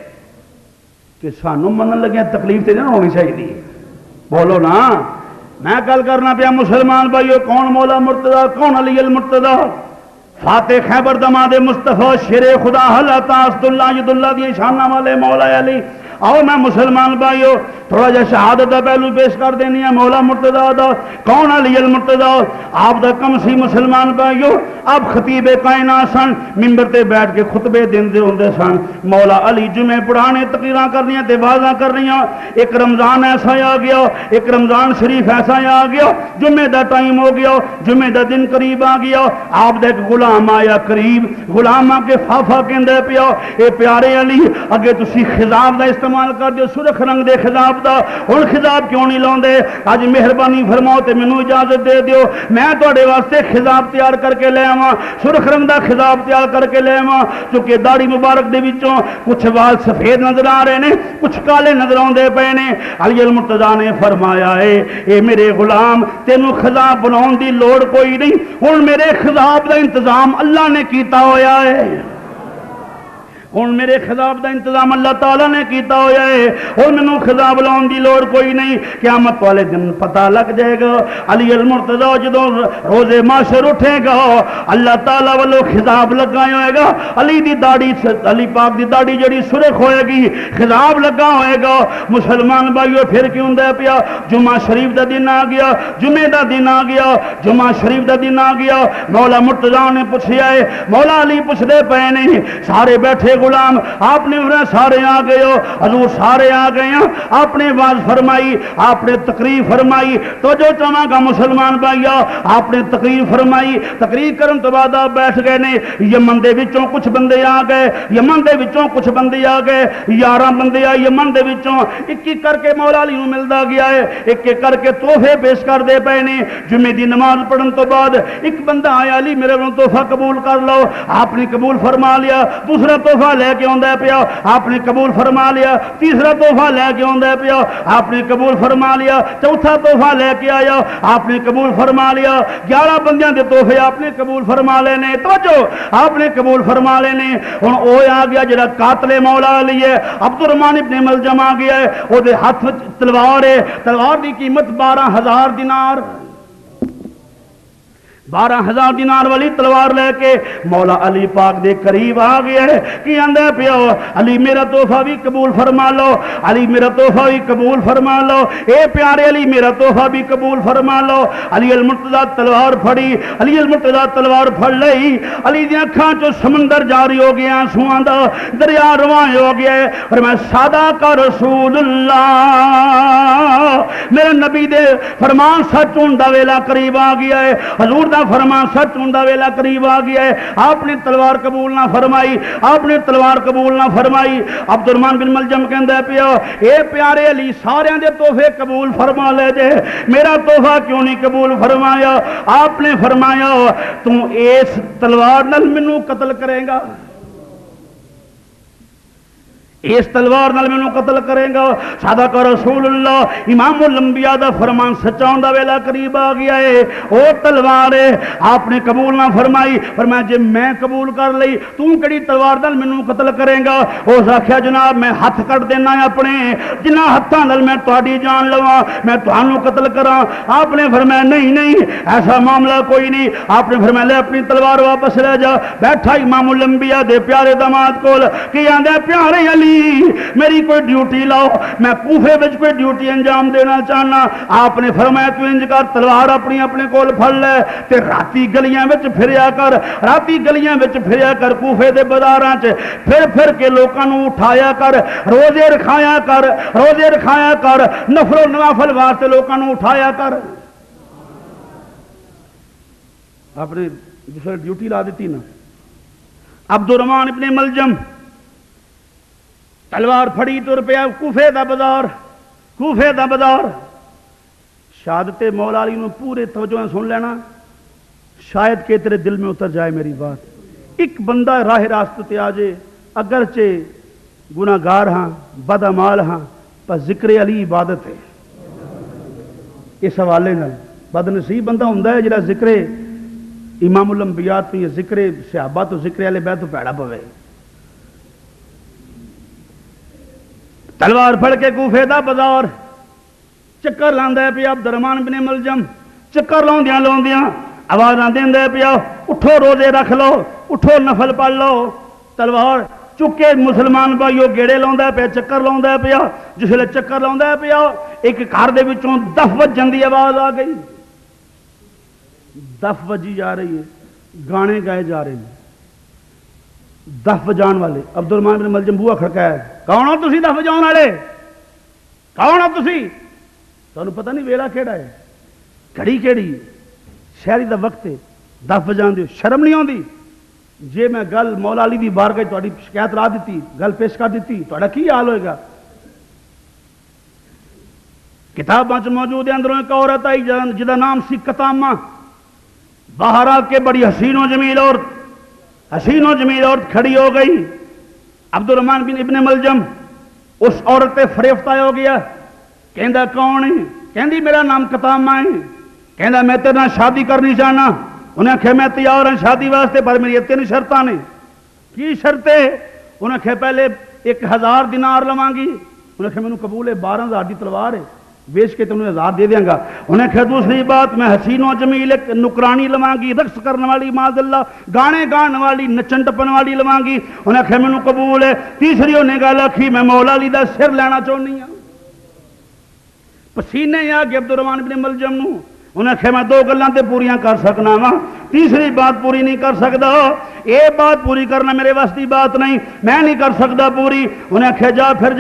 کہ سانوں منن لگے تکلیف تے نہ ہونی چاہیے. بولو نا. میں گل کرنا پیا مسلمان بھائیو کون مولا مرتضیٰ کون علی المرتضیٰ. فاتح خیبر دماد مصطفیٰ شیر خدا حضرت اسد اللہ ید اللہ دی شانہ والے مولا علی. آؤ میں مسلمان بھائیو تھوڑا جا شہادت دا پہلو پیش کر دینی ہے. مولا مرتضیٰ دا کون علی المرتضیٰ. آپ دا کم سی مسلمان بھائیو آپ خطیب کائنات سن. ممبر تے بیٹھ کے خطبے دیندے ہوندے سن. مولا علی جمعے پڑھانے تقریراں کرنیاں تے وعظاں کرنیاں. ایک رمضان ایسا آ گیا ایک رمضان شریف ایسا آ گیا جمعے دا ٹائم ہو گیا جمعے دا دن قریب آ گیا. آپ دا ایک غلام آیا قریب. غلام آ کے فافا کہندے پیا اے پیارے علی اگے تسی خضاب دا استعمال کر دیو سرخ رنگ دے خضاب دا. ہن خضاب کیوں نہیں لاؤندے؟ اج مہربانی فرماؤ تے مینوں اجازت دے دیو میں تواڈے واسطے خضاب تیار کر کے لے آواں. سرخ رنگ دا خضاب تیار کر کے لے آواں کیونکہ داڑھی مبارک دے وچوں کچھ وال سفید نظر آ رہے نے کچھ کالے نظر آندے پے نے. علی المرتضیٰ نے فرمایا اے میرے غلام تینوں خضاب بناؤن دی لوڑ کوئی نہیں. ہن میرے خضاب دا انتظام اللہ نے کیتا ہویا ہے. ہوں میرے خضاب دا انتظام اللہ تعالیٰ نے کیتا ہویا ہے. اور مینوں خضاب لاؤن دی لوڑ کوئی نہیں. قیامت والے دن پتہ لگ جائے گا علی المرتضیٰ جدوں روزے معاشر اٹھے گا اللہ تعالیٰ والوں خضاب لگا ہوئے گا. علی دی داڑھی علی پاک دی داڑھی جڑی سرخ ہوئے گی خضاب لگا ہوئے گا. مسلمان بھائیو پھر کیوں دے پیا جمعہ شریف دا دن آ گیا جمعے دا دن آ گیا جمعہ شریف دا دن آ گیا. مولا مرتضیٰ نے پوچھیا ہے مولا علی پوچھدے پے نے سارے بیٹھے غلام آپ نے سارے آ گئے ہو حضور سارے آ گئے ہیں. آپ نے واز فرمائی آپ نے تقریر فرمائی تو جو چاہاں گا مسلمان بھائیا آپ نے تقریر فرمائی. تقریر کرن تو بعد آپ بیٹھ گئے نے. یمن دے وچوں کچھ بندے آ گئے یمن دے وچوں کچھ بندے آ گئے 11 بندے آ یمن دے وچوں ایک ایک کر کے مولا علی نوں ملدا گیا ہے. ایک ایک کر کے تحفے پیش کر دے پے نے. جمعے دی نماز پڑھن تو بعد ایک بندہ آیا علی میرے کولوں تحفہ قبول کر لو. آپ نے قبول فرما لیا. دوسرا تحفہ لے کے آندا پیا آپ نے قبول فرما لیا. تیسرا تحفہ لے کے آندا پیا آپ نے قبول فرما لیا. چوتھا تحفہ لے کے آیا آپ نے قبول فرما لیا. 11 بندیاں دے تحفے آپ نے قبول فرما لینے. توجہ آپ نے قبول فرما لینے. ہن او آ گیا جڑا قاتل مولا علی ہے عبد الرحمن ابن ملجم آ گیا ہے. او دے ہاتھ وچ تلوار ہے. تلوار دی قیمت 12,000 دینار 12,000 دینار والی تلوار لے کے مولا علی پاک دے قریب آ گیا ہے کہ آندا پیا علی میرا تحفہ بھی قبول فرما لو. علی میرا تحفہ بھی قبول فرما لو. اے پیارے علی میرا تحفہ بھی قبول فرما لو. علی المرتضیٰ تلوار پھڑی. علی المرتضیٰ تلوار پھڑ لئی. علی دی اکھاں چوں سمندر جاری ہو گیا آنسواں دا دریا رواں ہو گیا ہے. اور میں سادہ کا رسول اللہ میرے نبی دے فرمان سچ ہون دا ویلا قریب آ گیا ہے. حضور فرمان سچ ہوندا ویلا قریب آ گیا ہے. آپ نے تلوار قبول نہ فرمائی. آپ نے تلوار قبول نہ فرمائی. عبد الرحمن بن ملجم کہندا پیا اے پیارے علی سارے دے تحفے قبول فرما لے جے میرا تحفہ کیوں نہیں قبول فرمایا؟ آپ نے فرمایا تو اس تلوار نال مینوں قتل کرے گا اس تلوار نال مینوں قتل کرے گا. صادق رسول اللہ امام الانبیاء دا فرمان سچا ہوندا ویلا قریب آ گیا ہے. او تلوار ہے آپ نے قبول نہ فرمائی. فرمایا جے میں قبول کر لئی تو کیڑی تلوار نال مینوں قتل کرے گا؟ اس آکھیا جناب میں ہاتھ کٹ دینا ہے اپنے جنہاں ہتھاں نال میں تہاڈی جان لواں میں تہانوں قتل کراں. آپ نے فرمایا نہیں نہیں ایسا معاملہ کوئی نہیں. آپ نے فرمایا لے اپنی تلوار واپس لے جا. بیٹھا امام الانبیاء دے پیارے داماد کول کہ آندا پیارے علی علی میری کوئی ڈیوٹی لاؤ، میں کوفے وچ کوئی ڈیوٹی انجام دینا چاہنا۔ آپ نے فرمایا تو انج کر، تلوار اپنی اپنے کول پھڑ لے تے راتی گلیاں وچ پھریا کر، راتی گلیاں وچ پھریا کر، کوفے دے بازاراں چ پھر کے لوکاں نوں اٹھایا کر، روزے رکھایا کر، روزے رکھایا کر، نفل و نوافل واسطے لوکاں نوں اٹھایا کر۔ آپ نے جس ڈیوٹی لا دیتی نا، عبد الرحمان ابن ملجم تلوار پھڑی تر پیا کوفے دا بازار، کوفے دا بازار۔ شہادت مولا علی نو پورے توجہ سن لینا، شاید کہ تیرے دل میں اتر جائے میری بات۔ ایک بندہ راہ راست تے آ جائے، اگرچہ گناہ گار ہاں، بد اعمال ہاں، پر ذکر علی عبادت ہے۔ اس حوالے نال بد نصیب بندہ ہوندا ہے جڑا ذکر امام الانبیاء تو یہ ذکر صحابہ تو ذکر اہل بیت تو پیڑا پوے۔ تلوار پھڑ کے کوفے دا بازار چکر لاندا ہے پیا عبد الرحمان بن ملجم، چکر لاؤندیاں لاؤندیاں آوازاں دیندا پیا اٹھو روزے رکھ لو، اٹھو نفل پڑھ لو۔ تلوار چکے مسلمان بھائیو گیڑے لاؤندا پیا، چکر لاؤندا پیا۔ جس ویلے چکر لاؤندا پیا ایک گھر دے وچوں دف وجن دی آواز آ گئی، دف وجی جا رہی ہے، گانے گائے جا رہے ہیں، دف وجان والے۔ عبد الرحمان بن ملجم بوہا کھڑکایا، کون ہو تسی دف وجاؤن والے؟ کون ہو تسی؟ تانوں پتہ نہیں ویلا کیڑا ہے، گھڑی کیڑی ہے، شہری دا وقت ہے، دف وجان دی شرم نہیں آندی؟ جے میں گل مولا علی دی بارگاہ تہاڈی شکایت لا دیتی، گل پیش کر دیتی، تہاڈا کی حال ہوئے گا؟ کتاباں چ موجود ہے، اندروں ایک عورت آئی جدا نام سی کتامہ، باہر آ کے بڑی حسین و جمیل عورت کھڑی ہو گئی۔ عبد الرحمان بن ابن ملجم اس عورت پہ فریفتہ ہو گیا، کہندا کون ہے؟ کہندی میرا نام کتامہ ہے۔ کہندا میں تیرے نال شادی کرنی چاہنا۔ انہیں آخیا میں تیار ہوں شادی واسطے، پر میری 3 شرطاں نے۔ کی شرطیں؟ انہیں آخیا پہلے 1000 دینار لواں گی۔ انہیں آخیا مینوں قبول ہے، 12,000 دی تلوار ہے، بیچ کے تمہیں 1000 دے دیاں گا۔ انہیں کہا دوسری بات میں حسین و جمیل ایک نکرانی لواں گی، رقص کرنے والی، معاذ اللہ گانے گان والی، نچن ٹپن والی لواں گی۔ انہیں کہا مینوں قبول ہے۔ تیسری انہیں گل آکھی میں مولا علی دا سر لینا چاہنی ہوں۔ پسینے آ گئے عبد الرحمان بن ملجم نوں۔ انہیں کہا میں 2 گلاں تے پوریاں کر سکنا وا، تیسری بات پوری نہیں کر سکتا، یہ بات پوری کرنا میرے واسطے دی بات نہیں، میں نہیں کر سکتا پوری۔ انہیں کہا جا پھر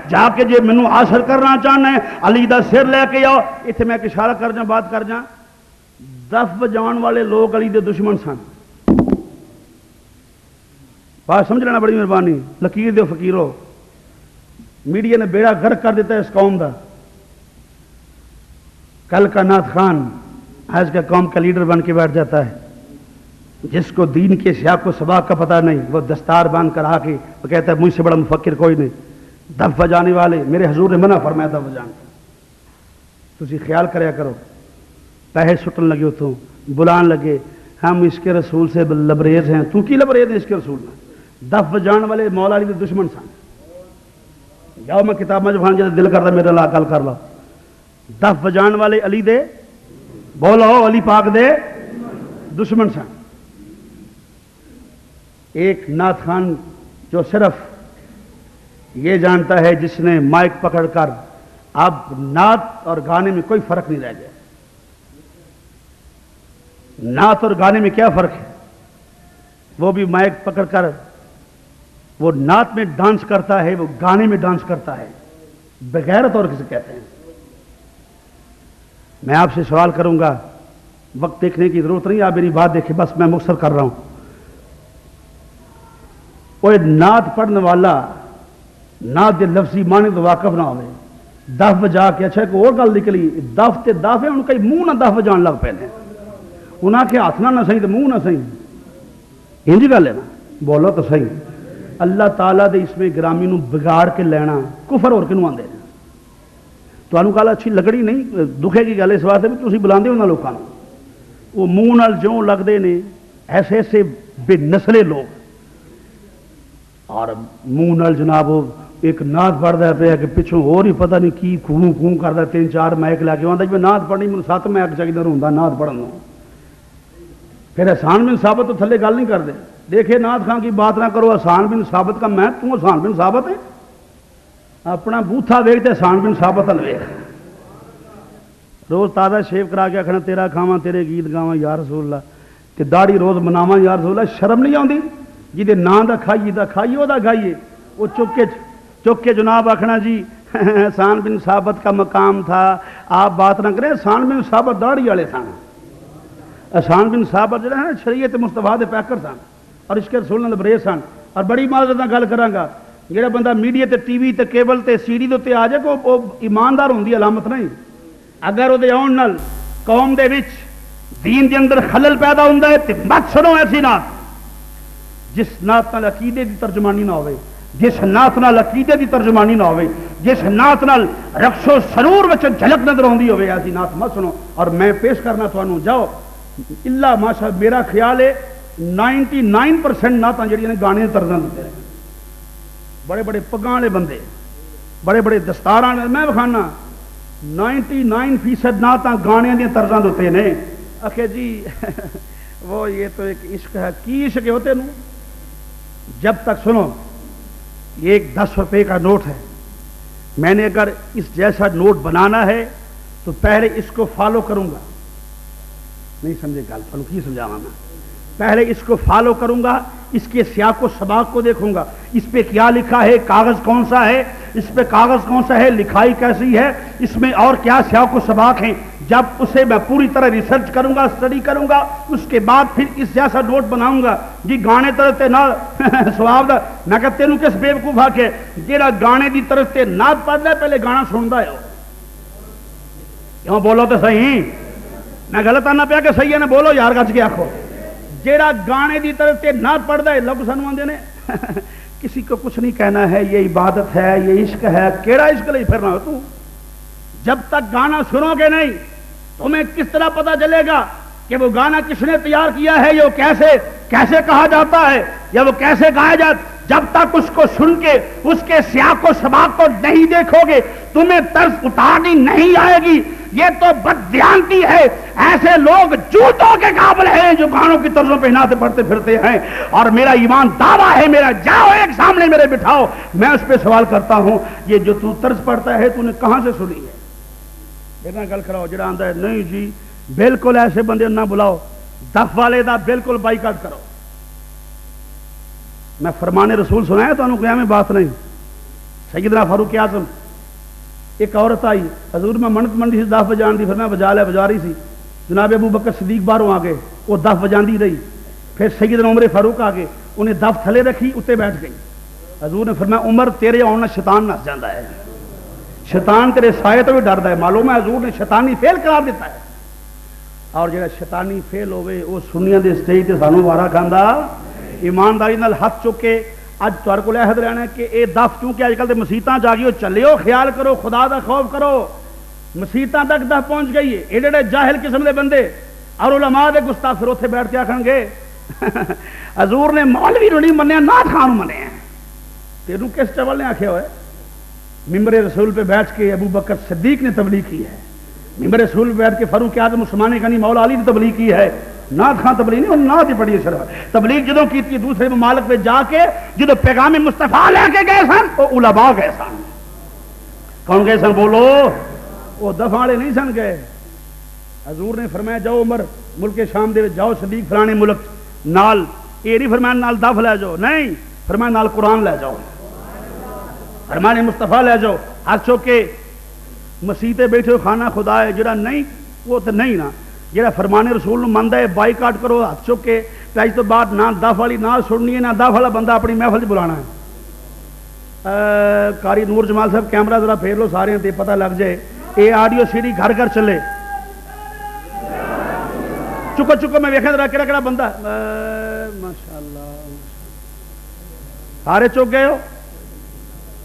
جا کے جے مینوں حاصل کرنا چاہنا ہے علی دا سر لے کے آؤ۔ اتنے میں ایک اشارہ کر جاں، بات کر جاں، دف بجان والے لوگ علی دے دشمن سن۔ بات سمجھ لینا بڑی مہربانی، لکیر دے فقیرو، میڈیا نے بیڑا غرق کر دیتا ہے اس قوم دا۔ کل کا نعت خوان آج کا قوم کا لیڈر بن کے بیٹھ جاتا ہے، جس کو دین کے سیاق و سباق کا پتہ نہیں، وہ دستار باندھ کر آ کے وہ کہتا ہے مجھ سے بڑا مفکر کوئی نہیں۔ دف بجانے والے میرے حضور نے منع فرمایا دف بجان، تسی خیال کریا کرو۔ پیسے سٹن لگے اتوں، بلان لگے ہم عشق رسول سے لبریز ہیں، تو کی لبریز ہے عشق رسول میں؟ دف بجان والے مولا علی کے دشمن سن۔ جاؤ میں کتاب میں جب دل کرتا میرے لا کل کر لو۔ دف بجان والے علی دے بولو علی پاک دے دشمن سن۔ ایک نعت خان جو صرف یہ جانتا ہے، جس نے مائک پکڑ کر اب نعت اور گانے میں کوئی فرق نہیں رہ گیا۔ نعت اور گانے میں کیا فرق ہے؟ وہ بھی مائک پکڑ کر وہ نعت میں ڈانس کرتا ہے، وہ گانے میں ڈانس کرتا ہے، بغیرت اور کسے کہتے ہیں۔ میں آپ سے سوال کروں گا، وقت دیکھنے کی ضرورت نہیں، آپ میری بات دیکھیں، بس میں مختصر کر رہا ہوں۔ وہ نعت پڑھنے والا نعت دے لفظی معنی تو واقف نہ ہوئے، دف بجا کے اچھا ایک اور گل نکلی، دف تے دف ہے، ان کا منہ نہ دف بجان لگ پے، انہاں کے ہاتھ نہ صحیح تو منہ نہ صحیح، انج گل ہے نا، بولو تو صحیح۔ اللہ تعالیٰ دے اس میں گرامی نو بگاڑ کے لینا کفر اور کنوں آندے ہیں۔ تو انہوں گل اچھی لگڑی نہیں، دکھے کی گل اس واسطے بھی تسی بلاندے ہو نہ لوکاں نوں، وہ منہ نال جو لگدے نے ایسے ایسے بے نسلے لوگ، اور منہ نال جناب ایک نعت پڑھتا پیا کہ پچھوں اور ہی پتہ نہیں کی کھوں کھوں کرتا، 3-4 مائک لے کے آتا جی نعت پڑھنی، مجھے 7 مائک چاہیے ہوں نعت پڑھن، پھر احسان بن ثابت تو تھلے گل نہیں کرتے، دیکھے نعت خان کی بات نہ کرو، احسان بن ثابت کا میں تم احسان بن ثابت ہے، اپنا بوتھا ویکتے احسان بن ثابت ال ویخ روز تازہ شیو کرا کے آخنا تیرا کھاواں تیرے گیت گاواں یا رسول اللہ تے داڑھی روز مناواں یا رسول اللہ شرم نہیں آتی جی نام دا کھائیے وہ کھائیے وہ چک کے جناب آخنا جی احسان بن ثابت کا مقام تھا آپ بات نہ کریں احسان بن ثابت داڑھی والے سن احسان بن ثابت جو ہے شریعت مصطفیٰ دے پیکر سن اور عشق رسول اللہ بریز سن اور بڑی معذرت نال گل کراں جہاں بندہ میڈیا تے ٹی وی تے کیبل تے سی ڈی دے آ جائے وہ ایماندار ہوندی علامت نہیں اگر وہ آن نال قوم دے وچ دین دے اندر خلل پیدا ہوندا ہے تے مت سنو ایسی نات جس نات نال عقیدے دی ترجمانی نہ ہوئے جس نات نال عقیدے دی ترجمانی نہ ہوئے جس نات نال رقص و سرور وچ جھلک نظر آندی ہوئے ایسی نات مت سنو اور میں پیش کرنا تانوں جاؤ اللہ ماشاء میرا خیال ہے 99% نعتاں جڑیاں نے گانے طرزاں دتے ہیں بڑے بڑے پگاں والے بندے بڑے بڑے دستاراں میں بخانا 99% نعتاں گانے دی طرزاں دتے نے آخے جی وہ یہ تو ایک عشق ہے کی عشق ہوتے نو جب تک سنو یہ ایک 10 روپے کا نوٹ ہے میں نے اگر اس جیسا نوٹ بنانا ہے تو پہلے اس کو فالو کروں گا نہیں سمجھے گل پھلو کی سمجھاواں میں پہلے اس کو فالو کروں گا اس کے سیاق و سباق کو دیکھوں گا اس پہ کیا لکھا ہے کاغذ کون سا ہے اس پہ کاغذ کون سا ہے لکھائی کیسی ہے اس میں اور کیا سیاق و سباق ہیں جب اسے میں پوری طرح ریسرچ کروں گا اسٹڈی کروں گا اس کے بعد پھر اس جیسا نوٹ بناؤں گا جی گانے طرف تے نہ سواب دا میں کہ تینوں کس بیوقوف آ کے جیڑا گانے دی طرف تے نعت پڑھدا ہے پہلے گانا سندا ہے کیوں بولو تو صحیح میں غلط آنا پیا کہ صحیح ہے نا بولو یار گج کے آخو جیڑا گانے دی طرف تے نعت پڑھدا ہے لوگ سانوں آندے نے کسی کو کچھ نہیں کہنا ہے یہ عبادت ہے یہ عشق ہے کیڑا عشق لئی پھرنا ہو تو جب تک گانا سنو گے نہیں تمہیں کس طرح پتا چلے گا کہ وہ گانا کس نے تیار کیا ہے یہ کیسے کہا جاتا ہے یا وہ کیسے گایا جاتا جب تک اس کو سن کے اس کے سیاق و سباق کو نہیں دیکھو گے تمہیں طرز اتارنی نہیں آئے گی یہ تو بددیانتی ہے ایسے لوگ جوتوں کے قابل ہیں جو گانوں کی طرزوں پہ نعتیں پڑھتے پھرتے ہیں اور میرا ایمان دعویٰ ہے میرا جاؤ ایک سامنے میرے بٹھاؤ میں اس پہ سوال کرتا ہوں یہ جو تو طرز پڑھتا ہے تو نے کہاں سے سنی ہے میرا گل کراؤ جڑا آندا ہے نہیں جی بالکل ایسے بندے نہ بلاؤ دف والے دا بالکل بائیکاٹ کرو میں فرمان رسول سنایا تو انہوں قیام میں بات نہیں سیدنا فاروق اعظم ایک عورت آئی حضور میں منت منڈی سے دف بجان دی پھر میں بجا رہی سی جناب ابو بکر صدیق باہروں آ گئے وہ دف بجان دی رہی پھر سیدنا عمر فاروق آ گئے انہیں دف تھلے رکھی اتنے بیٹھ گئی حضور نے فرمایا عمر تیرے آنا شیطان نس جاتا ہے شیطان تیرے سائے تو بھی ڈردا ہے معلوم ہے حضور نے شیطانی فیل قرار دیتا ہے اور جڑا شیطانی فیل ہوئے وہ سنیاں دے سٹیج تے سانوں وارا کھاندا ایمانداری نال ہاتھ چک کے اج تہاڈے کول عہد لینا کہ اے دف کیونکہ اج کل تے مسیتاں جا گئی چلیو خیال کرو خدا دا خوف کرو مسیتاں تک دف پہنچ گئی ہے اے جڑے جاہل قسم دے بندے اور علماء دے گستاخ پھر اوتھے بیٹھ کے آکھن گے حضور نے مولوی نوں نہیں منیا نعت خان نوں منیا تینوں کس چول نے آکھیا ہوئے ممبر رسول پہ بیٹھ کے ابو بکر صدیق نے تبلیغ کی ہے ممبر رسول پہ بیٹھ کے فاروق اعظم عثمان غنی مولا علی نے تبلیغ کی ہے نعت خان تبلیغ نہیں اور نعت ہی پڑھی ہے صرف تبلیغ جدوں کی تھی دوسرے ممالک پہ جا کے جدوں پیغام مصطفیٰ لے کے گئے سن وہ علماء گئے سن کون گئے سن بولو وہ دفاع والے نہیں سن گئے حضور نے فرمایا جاؤ عمر ملک شام دے جاؤ صدیق فلانے ملک نال یہ نہیں فرمایا نال دف لے جاؤ نہیں فرمایا نال قرآن لے جاؤ فرمان مصطفیٰ لے جاؤ ہاتھ چوک کے مسیتے بیٹھے خانہ خدا ہے جڑا نہیں وہ تو نہیں نا جڑا فرمان رسول مندا ہے بائیکاٹ کرو ہاتھ چوک کے اج تو بعد نہ دف والی نہ سننی ہے نہ دف والا بندہ اپنی محفل بلانا ہے قاری نور جمال صاحب کیمرہ ذرا پھیر لو سارے تے پتہ لگ جائے اے آڈیو سی ڈی گھر گھر چلے چکو میں ویکھاں ذرا کیڑا بندہ ماشاءاللہ سارے چک گئے ہو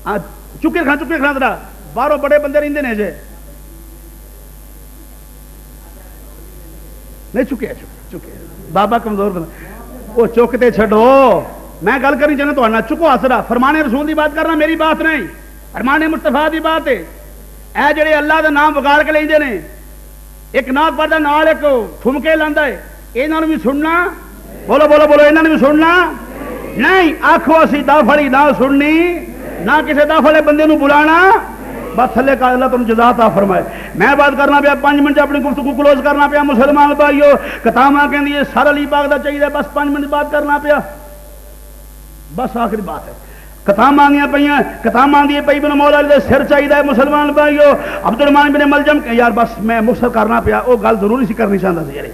چکے کھانا ذرا باہروں بڑے بندے رہندے نے جے نہیں چکے بابا کمزور بندہ وہ چکتے چھڈو میں گل کرنی چاہنا تو چکو آسرا فرمان رسول دی بات کرنا میری بات نہیں فرمان مصطفیٰ دی بات ہے اے جڑے اللہ دا نام وگاڑ کے لیندے نے ایک نعت پڑھدا نال ایک ٹھمکے لاندا ہے انہاں نوں بھی سننا بولو انہاں نوں بھی سننا نہیں آکھو اسی دف والی نہ سننی نہ کسی دف والے بندے نو بلانا، بس تھلے کا اللہ تم جزا عطا فرمائے۔ میں بات کرنا پیا 5 منٹ اپنی گفتگو کلوز کرنا پیا مسلمان بھائیو، کتاباں کہندی ہے سر علی پاک دا چاہیے بس 5 منٹ بات کرنا پیا، بس آخری بات ہے۔ کتاب آندیاں پہ کتاب آندی پی بن مولا علی دے سر چاہیے مسلمان بھائیو۔ عبد الرحمان بن ملجم یار بس میں مختصر کرنا پیا، وہ گل ضروری سی کرنی چاہتا سی یار۔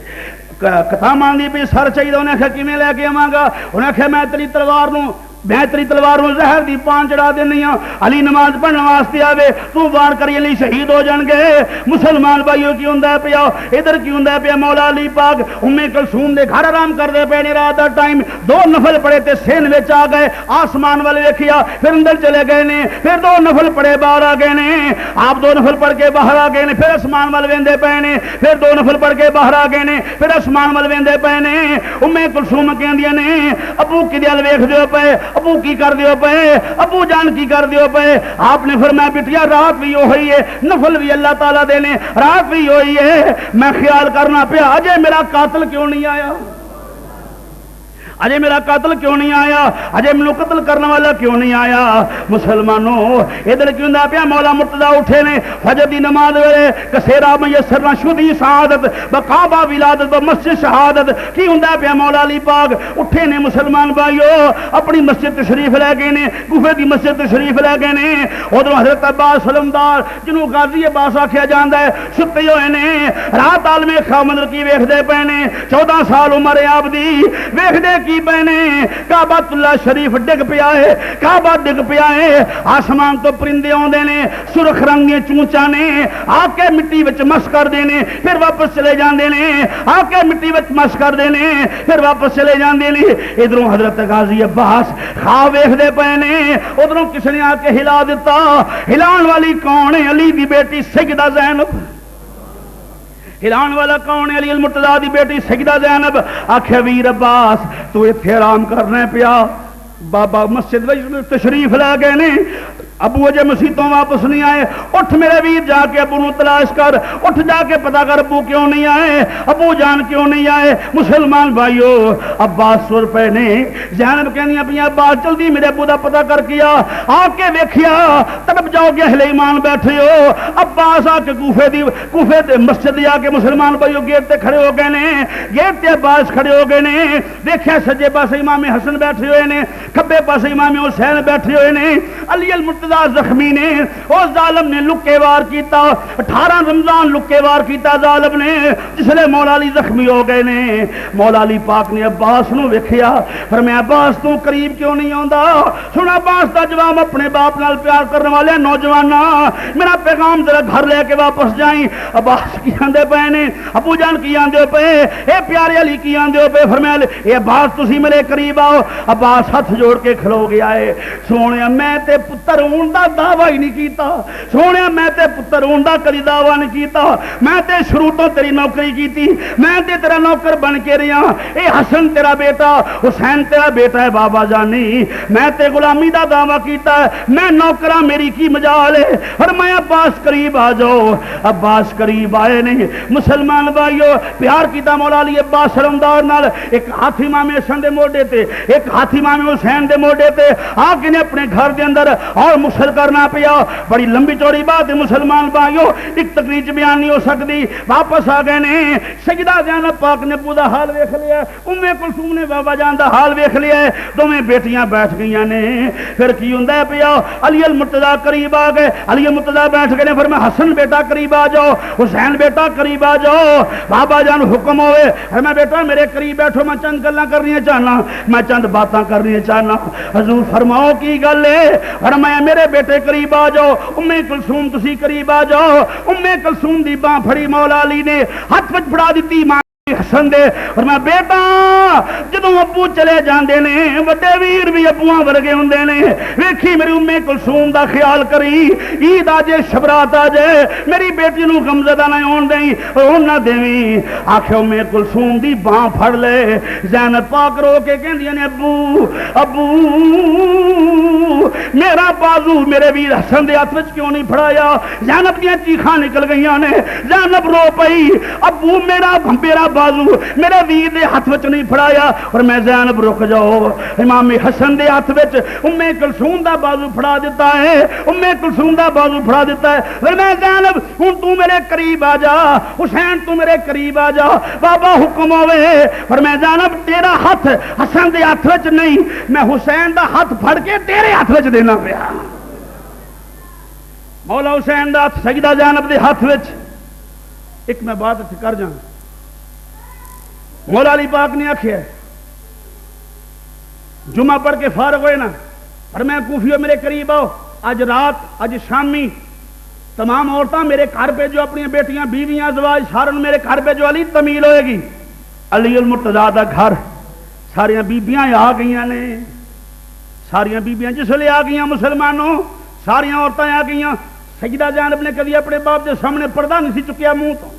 کتاب آندی پی سر چاہیے، انہیں آخیا کیویں لے کے آواں گا؟ انہیں آخیا میں تیری تلوار نو زہر دی پان چڑھا دینی ہاں، علی نماز پڑھنے واسطے آوے تو وار کری علی شہید ہو جان گے۔ مسلمان بھائیو کی ہوندا پیا ادھر کی ہوندا پیا مولا علی پاک ام کلثوم دے گھر آرام کردے پے نے، رات دا ٹائم 2 نفل پڑے تے سین وچ آ گئے، آسمان والے ویکھیا پھر اندر چلے گئے نے، پھر 2 نفل پڑے باہر آ گئے نے، آپ 2 نفل پڑھ کے باہر آ گئے نے، پھر آسمان والے ویندے پے نے، پھر 2 نفل پڑھ کے باہر آ گئے نے، پھر آسمان والے ویندے پے نے۔ ام کلثوم کہندیاں نے ابو کی دل ویکھ دیو پے، ابو کی کر دیو پے، ابو جان کی کر دیو پے؟ آپ نے فرمایا بٹیا رات بھی ہوئی ہے، نفل بھی اللہ تعالیٰ دینے، رات بھی ہوئی ہے۔ میں خیال کرنا پیا اجے میرا قاتل کیوں نہیں آیا، اجے میرا قاتل کیوں نہیں آیا، اجے مینوں قتل کرنے والا کیوں نہیں آیا؟ مسلمانوں ادھر کیوں نہ پیا مولا مرتضی اٹھے نے فجر دی نماز ویلے کسیرا میسر نہ شدی شہادت بکعبہ ولادت بمسجد شہادت کی ہوندا پیا مولا علی پاک اٹھے نے۔ مسلمان بھائیو اپنی مسجد تشریف لے گئے نے، کوفے دی مسجد تشریف لے گئے نے۔ ادھر حضرت عباس سلمدار جنوں غازی عباس آکھیا جاندا ہے ستے ہوئے نے، رات عالم خامندر کی ویکھدے پے نے، 14 سال عمر آپ دی، ویکھدے کی پہنے کعبہ اللہ شریف ڈگ پیا ہے، کعبہ ڈگ پیا ہے، آسمان تو پرندے آندے نے، سرخ رنگ دی چونچاں نے آ کے مٹی وچ مس کر دینے پھر واپس چلے جاندے نے، آ کے مٹی وچ مس کر دینے پھر واپس چلے جاندے نے۔ ادھروں حضرت غازی عباس خواب ویکھدے پے نے، ادھروں کس نے آ کے ہلا دیتا، ہلان والی کون ہے؟ علی دی بیٹی سیدہ زینب۔ ہلان والا کون ہے؟ علی المرتضیٰ دی بیٹی سیدہ زینب۔ آکھیا ویر عباس تو ایتھے آرام کرنے پیا، بابا مسجد وچ تشریف لے گئے نے، ابو اجے مسیتوں واپس نہیں آئے، اٹھ میرے ویر جا کے ابو نو تلاش کر، اٹھ جا کے پتا کر ابو کیوں نہیں آئے، ابو جان کیوں نہیں آئے۔ مسلمان بھائیو عباس سر پے نے، زینب کہنی اپنی عباس جلدی میرے ابو دا پتا کر کیا، آ کے ویکھیا تڑپ جاؤ گے اہل ایمان بیٹھے ہو۔ عباس آ کے کوفے دے مسجد آ کے مسلمان بھائیو گیٹ تے کھڑے ہو گئے نے، گیٹ تے عباس کھڑے ہو گئے نے، دیکھیا سجے پاسے امام حسن بیٹھے ہوئے نے، کھبے پاسے امام حسین بیٹھے ہوئے نے، علی المرتضیٰ زخمی نے، اس ظالم نے لکے وار کیتا، 18 رمضان لکے وار کیتا ظالم نے، جس لئے مولا علی زخمی ہو گئے نے۔ مولا علی پاک نے عباس نو ویکھیا، فرمایا عباس تو قریب کیوں نہیں آندا؟ سنا عباس دا جواب اپنے باپ نال پیار کرنے والے نوجواناں میرا پیغام ذرا گھر لے کے واپس جائیں۔ عباس کی آندے پے نے، ابو جان کی آندے پے، اے پیارے علی کی آندے پے، فرمایا اے عباس تسی میرے قریب آؤ۔ عباس ہاتھ جوڑ کے کھلو گیا ہے، سونے میں تے پتر ہون دا دعویٰ ہی نہیں کیتا، سونے میں تے پتر ہون دا کدی دعویٰ نہیں کیتا، میں تے شروع تو تیری نوکری کیتی، میں تے تیرا نوکر بن کے رہا، اے حسن تیرا بیٹا، حسین تیرا بیٹا ہے بابا جانی، میں تے غلامی دا دعویٰ کیتا ہے، میں نوکراں میری کی مجال ہے۔ فرمایا عباس قریب آ جاؤ۔ عباس قریب آئے نہیں۔ مسلمان بھائیو پیار کیتا مولا علی عباس سلمدار نال، ایک ہاتھ امام حسن دے موڈے تے، ایک ہاتھ امام حسین دے موڈے تے آ کے نے اپنے گھر دے اندر اور مسل کرنا پیا۔ بڑی لمبی چوڑی بات ہے مسلمان بھائیو، ایک تقریر بیان نہیں ہو سکتی۔ واپس آ گئے نے، سیدہ زینب پاک نے ابو دا حال ویکھ لیا، ام کلثوم نے بابا جان دا حال ویکھ لیا، دوویں بیٹیاں بیٹھ گئیاں نے۔ پھر کی ہوندا پیا؟ علی المرتضیٰ قریب آ گئے، علی المرتضیٰ بیٹھ گئے نے، فرمایا حسن بیٹا قریب آ جاؤ، حسین بیٹا قریب آ جاؤ۔ بابا جان حکم ہوئے، فرمایا بیٹا میرے قریب بیٹھو، میں چند گلاں کرنی چاہنا، میں چند باتاں کرنی چاہنا۔ حضور فرماؤ کی گل ہے؟ فرمایا میرے بیٹے قریب آ جاؤ، ام کلثوم تسی قریب آ جاؤ۔ ام کلثوم دی باں پھڑی مولا علی نے، ہاتھ وچ پھڑا دتی ماں حسن دے، اور میں بیٹا جدوں ابو چلے جاندے نے، وڈے ویر بھی ابواں ورگے ہوندے نے، ویکھی میری ام کلثوم دا خیال کری، عید آ جے شبرات آ جے، میری بیٹی نو غمزدہ نہ ہون دیں، ہون نہ دیویں۔ آکھے ام کلثوم دی باں پھڑ لے، زینب پاک رو کے کہندیاں نے ابو ابو میرا بازو میرے ویر حسن دے ہاتھ وچ کیوں نہیں پھڑایا؟ زینب دیاں چیخاں نکل گئیاں نے، زینب رو پئی، ابو میرا بازو میرے ویر دے ہاتھ وچ نہیں پھڑایا، اور میں زینب رک جاؤ، امام حسن دے ہاتھ وچ ام کلثوم دا بازو پھڑا دیتا ہے، ام کلثوم دا بازو پھڑا دیتا ہے، پھر میں زینب ہن تو میرے قریب آ جا، حسین تو میرے قریب آ جا، بابا حکم ہوئے، پر میں زینب تیرا ہاتھ حسن دے ہاتھ وچ نہیں، میں حسین دا ہاتھ پھڑ کے تیرے ہاتھ وچ دینا پیا۔ مولا حسین دا ہاتھ سیدہ زینب دے ہاتھ وچ۔ ایک میں بات کر جاؤں، مولا علی پاک نے آخیا جمعہ پڑھ کے فارغ ہوئے نا، اور میں کوفیوں میرے قریب آؤ، اج رات اج شامی تمام عورتیں میرے گھر پہ جو اپنی بیٹیاں بیویاں ازواج سارن میرے گھر پہ جو علی تمیل ہوئے گی، علی المرتضیٰ دا گھر، ساریاں بیبیاں آ گئی نے، ساریاں بیبیاں جس لئے آ گئی مسلمانوں، ساریاں عورتیں آ گئی۔ سیدہ زینب نے کبھی اپنے باپ دے سامنے پردہ نہیں سی چکیا منہ تو،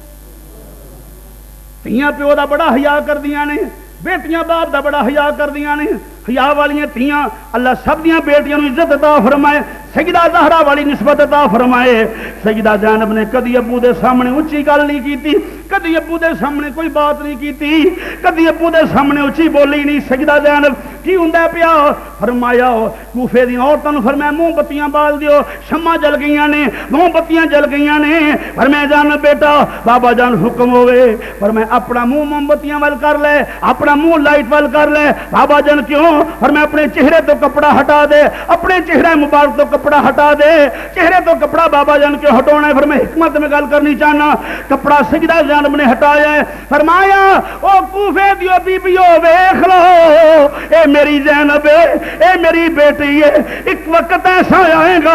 تیاں پیو دا بڑا حیا کر دیاں نے، بیٹیاں باپ دا بڑا حیا کر دیاں نے، حیا والیاں تیاں اللہ سب دیاں بیٹیاں نوں عزت عطا فرمائے، سیدہ زہرا والی نسبت عطا فرمائے۔ سیدہ زینب نے کدی ابو دے سامنے اونچی گل نہیں کیتی، کدی ابو دے سامنے کوئی بات نہیں کیتی، کدی ابو دے سامنے اونچی بولی نہیں۔ سیدہ زینب کی ہوندا پیا؟ فرمایا کوفے دی عورتاں نوں فرمایا منہ بتیاں بال دیو، شمع جل گئیاں نے، منہ بتیاں جل گئیاں نے، فرمایا جان بیٹا بابا جان حکم ہوئے، فرمایا اپنا منہ موم بتیاں ول کر لے، اپنا منہ لائٹ ول کر لے۔ بابا جان کیوں؟ فرمایا اپنے چہرے تو کپڑا ہٹا دے، اپنے چہرے مبارک تو کپڑا ہٹا دے، چہرے تو کپڑا بابا جان کیوں ہٹانا ہے؟ فرمایا حکمت میں گل کرنی چاہنا، کپڑا سیدہ زینب نے ہٹایا ہے۔ فرمایا او کوفے دیو بیبیو ویکھ لو، اے میری زینب ہے، اے میری بیٹی ہے، ایک وقت ایسا آئے گا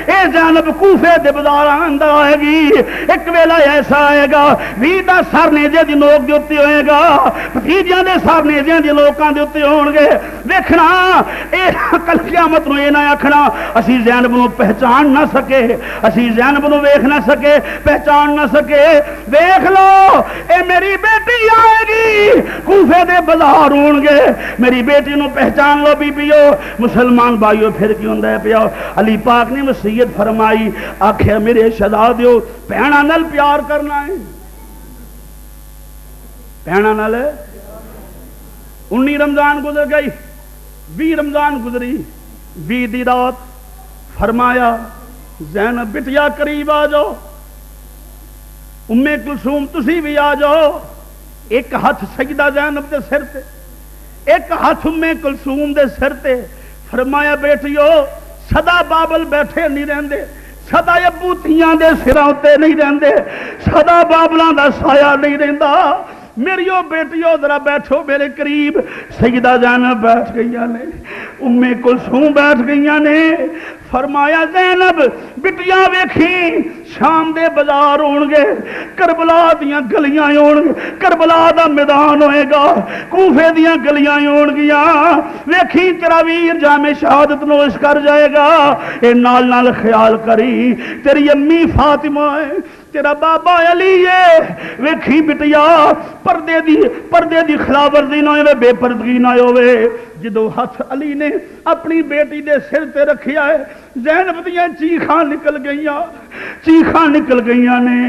اے زینب کوفے دے بازار اندر آئے گی، ایک ویلا ایسا آئے گا وی دا سر نیزے دی نوک دے اوتے ہوئے گا، بھتیجیاں دے سر نیزے دی لوکاں دے اوتے ہون گے۔ ویکھنا اے کل قیامت نوں اے نہ آکھنا اسی زینب نوں پہچان نہ سکے، اسی زینب نوں ویکھ نہ سکے، پہچان نہ سکے۔ ویکھ لو اے میری بیٹی آئے گی، کوفے دے بازار ہون گے، میری بیٹی نوں پہچان لو بیبیو۔ مسلمان بھائیو پھر کی ہوندا ہے پیا؟ علی پاک نے وصیت فرمائی، آکھیا میرے شہزادیو بہناں نال پیار کرنا ہے، بہناں نال 19 رمضان گزر گئی، 20 رمضان گزری، 20 دی رات فرمایا زینب بٹیا قریب آ جاؤ، ام کلثوم تسی بھی آ جاؤ۔ ایک ہاتھ سیدہ زینب دے سر تے، ایک ہاتھ ام کلثوم دے سر تے، فرمایا بیٹیو سدا بابل بیٹھے نہیں رہندے، سدا ابو تیاں دے سراں تے نہیں رہندے، سدا بابلاں دا سایہ نہیں رہندا، میریو بیٹیو ذرا بیٹھو میرے قریب۔ سیدہ زینب بیٹھ گئیاں نے، ام کلثوم بیٹھ گئیاں نے۔ فرمایا زینب بٹیاں ویکھی شام دے بازار ہون گے، کربلا دیاں گلیاں ہون گے، کربلا دا میدان ہوئے گا، کوفے دیاں گلیاں ہون گیاں، ویکھی تیرا ویر جامع شہادت نوش کر جائے گا۔ اے نال نال خیال کری تیری امی فاطمہ ہے، تیرا بابا علی ہے، ویکھی بٹیا پردے دی خلاف ورزی نہ ہوئے، بے پردگی نہ ہوئے۔ جدو ہاتھ علی نے اپنی بیٹی دے سر تے رکھیا ہے، زینب دیاں چیخاں نکل گئیاں، چیخاں نکل گئیاں نے،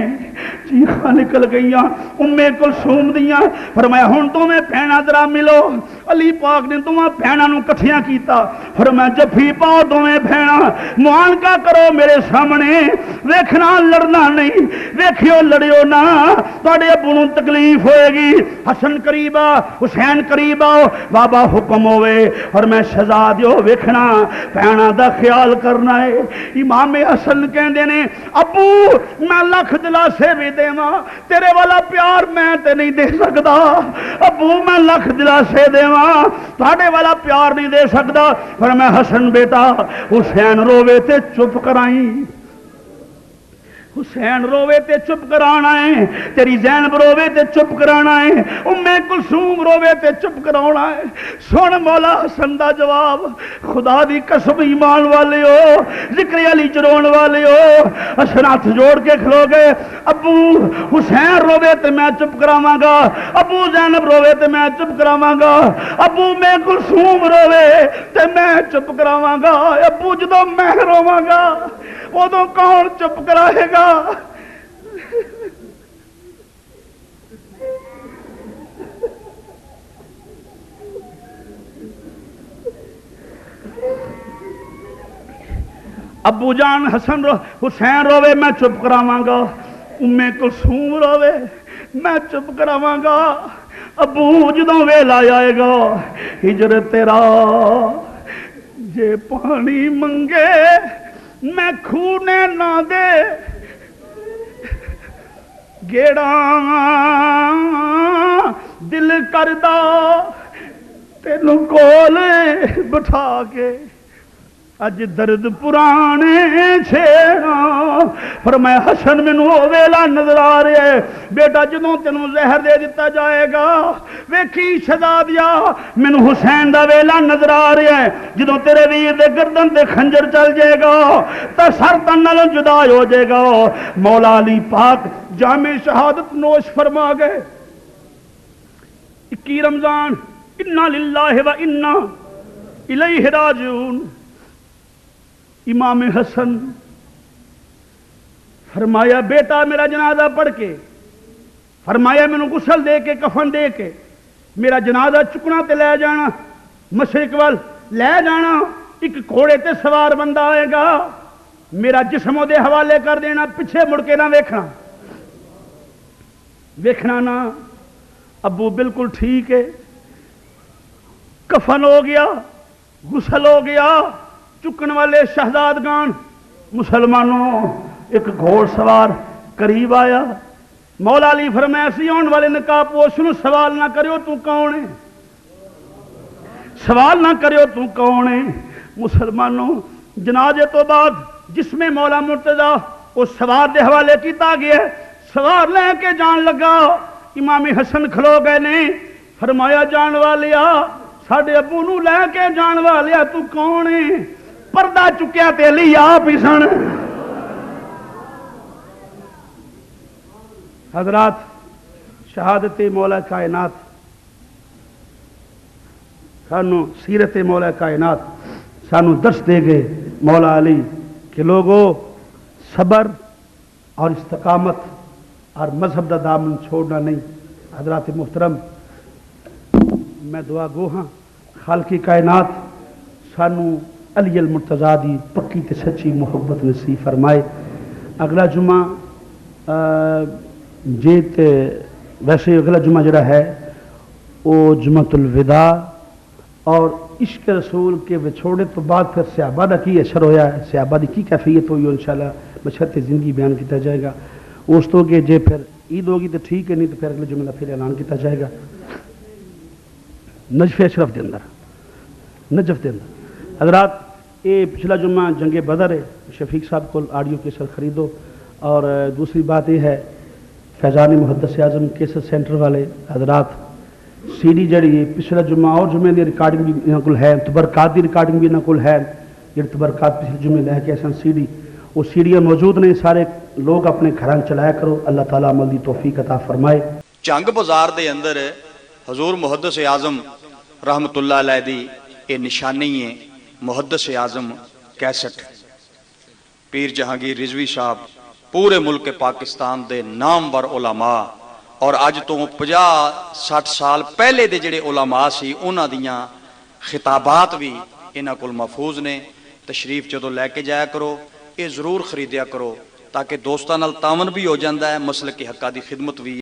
چیخاں نکل گئیاں ام کلثوم دیاں۔ فرمایا ہن تمہیں بہناں ذرا ملو۔ علی پاک نے تمہیں بہناں نوں کٹھیاں کیتا، فرمایا جفی پاؤ تمہیں بہناں، معانقہ کرو میرے سامنے، ویکھنا لڑنا نہیں، ویکھیو لڑیو نہ، تواڈے ابو نوں تکلیف ہوئے گی۔ حسن قریب آ، حسین قریب آؤ، بابا حکم ہوئے، اور میں شہزادیو ویکھنا بہناں دا خیال کرنا ہے۔ امام حسن کہندے نے ابو میں لکھ دلاسے بھی دیواں، تیرے والا پیار میں تے نہیں دے سکدا، ابو میں لکھ دلاسے دیواں، تواڈے والا پیار نہیں دے سکدا۔ پر میں حسن بیٹا حسین روے تے چپ کرائیں، حسین روے تے چپ کرانا ہے، تیری زینب روے تے چپ کرانا ہے، ام کلثوم روے تے چپ کرانا ہے۔ سن مولا حسن دا جواب، خدا دی قسم ایمان والے ہو، ذکر علی چرون والے ہو۔ حسن ہاتھ جوڑ کے کھلو گئے، ابو حسین روے تے میں چپ کراواں گا، ابو زینب روے تے میں چپ کراواں گا، ابو میں کلثوم روے تے میں چپ کراواں گا، ابو جدو میں رواں گا ادو کون چپ کرائے گا؟ ابو جان حسن حسین روے میں چپ کراواں، امی کلثوم روے میں چپ کراواں، ابو جدوں ویلا آئے گا ہجر تیرا جے پانی منگے میں کھونے نہ دے گیڑا دل کردا تینوں کول بٹھا کے اج درد پرانے چھیڑا۔ فرمایا حسن مینوں او ویلا نظر آ رہا ہے بیٹا جدوں تینوں زہر دے دیتا جائے گا، ویکھی شہزادیا مینوں حسین دا ویلا نظر آ رہا ہے جدوں تیرے ویر دے گردن تے خنجر چل جائے گا تے سر تن نال جدا ہو جائے گا۔ مولا علی پاک جامع شہادت نوش فرما گئے۔ 21 رمضان، انا للہ و انا الیہ راجعون۔ امام حسن فرمایا بیٹا میرا جنازہ پڑھ کے، فرمایا مینوں غسل دے کے کفن دے کے میرا جنازہ چکنا تے لے جانا، مشرق وال لے جانا، ایک گھوڑے تے سوار بندہ آئے گا، میرا جسم دے حوالے کر دینا، پیچھے مڑ کے نہ ویکھنا نہ۔ ابو بالکل ٹھیک ہے، کفن ہو گیا، غسل ہو گیا، چکن والے شہزادگان مسلمانوں ایک گھوڑ سوار قریب آیا۔ مولا علی فرمایا سی آن والے نے کہا پوچھ نو سوال نہ کریو تو کون ہے، سوال نہ کریو تو کون ہے۔ مسلمانوں جنازے تو بعد جسم مولا مرتضی اس سوار دے حوالے کیتا گیا، سوار لے کے جان لگا۔ امام حسن کھلو گئے نے، فرمایا جان والیا ساڈے ابو نو لے کے جان والیا تو کون ہے؟ پردہ چکیا تے علی آپ ہی سن۔ حضرات شہادت مولا کائنات سانو سیرت مولا کائنات سانو درس دے گئے مولا علی کہ لوگوں صبر اور استقامت اور مذہب دا دامن چھوڑنا نہیں۔ حضرات محترم میں دعا گو ہاں خالق کائنات سانو علی المرتضیٰ دی پکی تے سچی محبت نصیب فرمائے۔ اگلا جمعہ ویسے اگلا جمعہ جڑا ہے وہ جمعۃ الوداع اور عشق رسول کے وچھوڑے تو بعد پھر صحابہ دا کی اثر ہویا ہے، صحابہ دی کی کیفیت ہوئی انشاءاللہ بشرط زندگی بیان کیتا جائے گا۔ اس تو کہ جے پھر عید ہوگی تو ٹھیک ہے، نہیں تو پھر اگلے جمعہ پھر اعلان کیتا جائے گا نجف اشرف دے اندر، نجف دے اندر۔ حضرات یہ پچھلا جمعہ جنگ بدر ہے، شفیق صاحب کو آڈیو کیسر خریدو۔ اور دوسری بات یہ ہے فیضان محدث اعظم کیسر سینٹر والے حضرات سی ڈی جڑی پچھلا جمعہ اور جمعے کی ریکارڈنگ بھی یہاں کو ہے، تبرکات کی ریکارڈنگ بھی یہاں کو ہے، یہ تبرکات پچھلے جمعے لے کے ایسا سی ڈی وہ سیڑیاں موجود نے، سارے لوگ اپنے گھراں چلایا کرو، اللہ تعالیٰ عمل دی توفیق عطا فرمائے۔ چنگ بازار دے اندر حضور محدث اعظم رحمت اللہ علیہ دی یہ نشانی ہے، محدث اعظم کیسٹ پیر جہانگیر رضوی صاحب پورے ملک پاکستان دے نامور علماء اور اج تو 50-60 سال پہلے دے جڑے علماء سی انہاں دیاں خطابات بھی انہاں کول محفوظ نے۔ تشریف جدو لے کے جایا کرو، یہ ضرور خریدیا کرو تاکہ دوستاں نال تعاون بھی ہو جاندہ ہے، مسلک حقہ دی خدمت بھی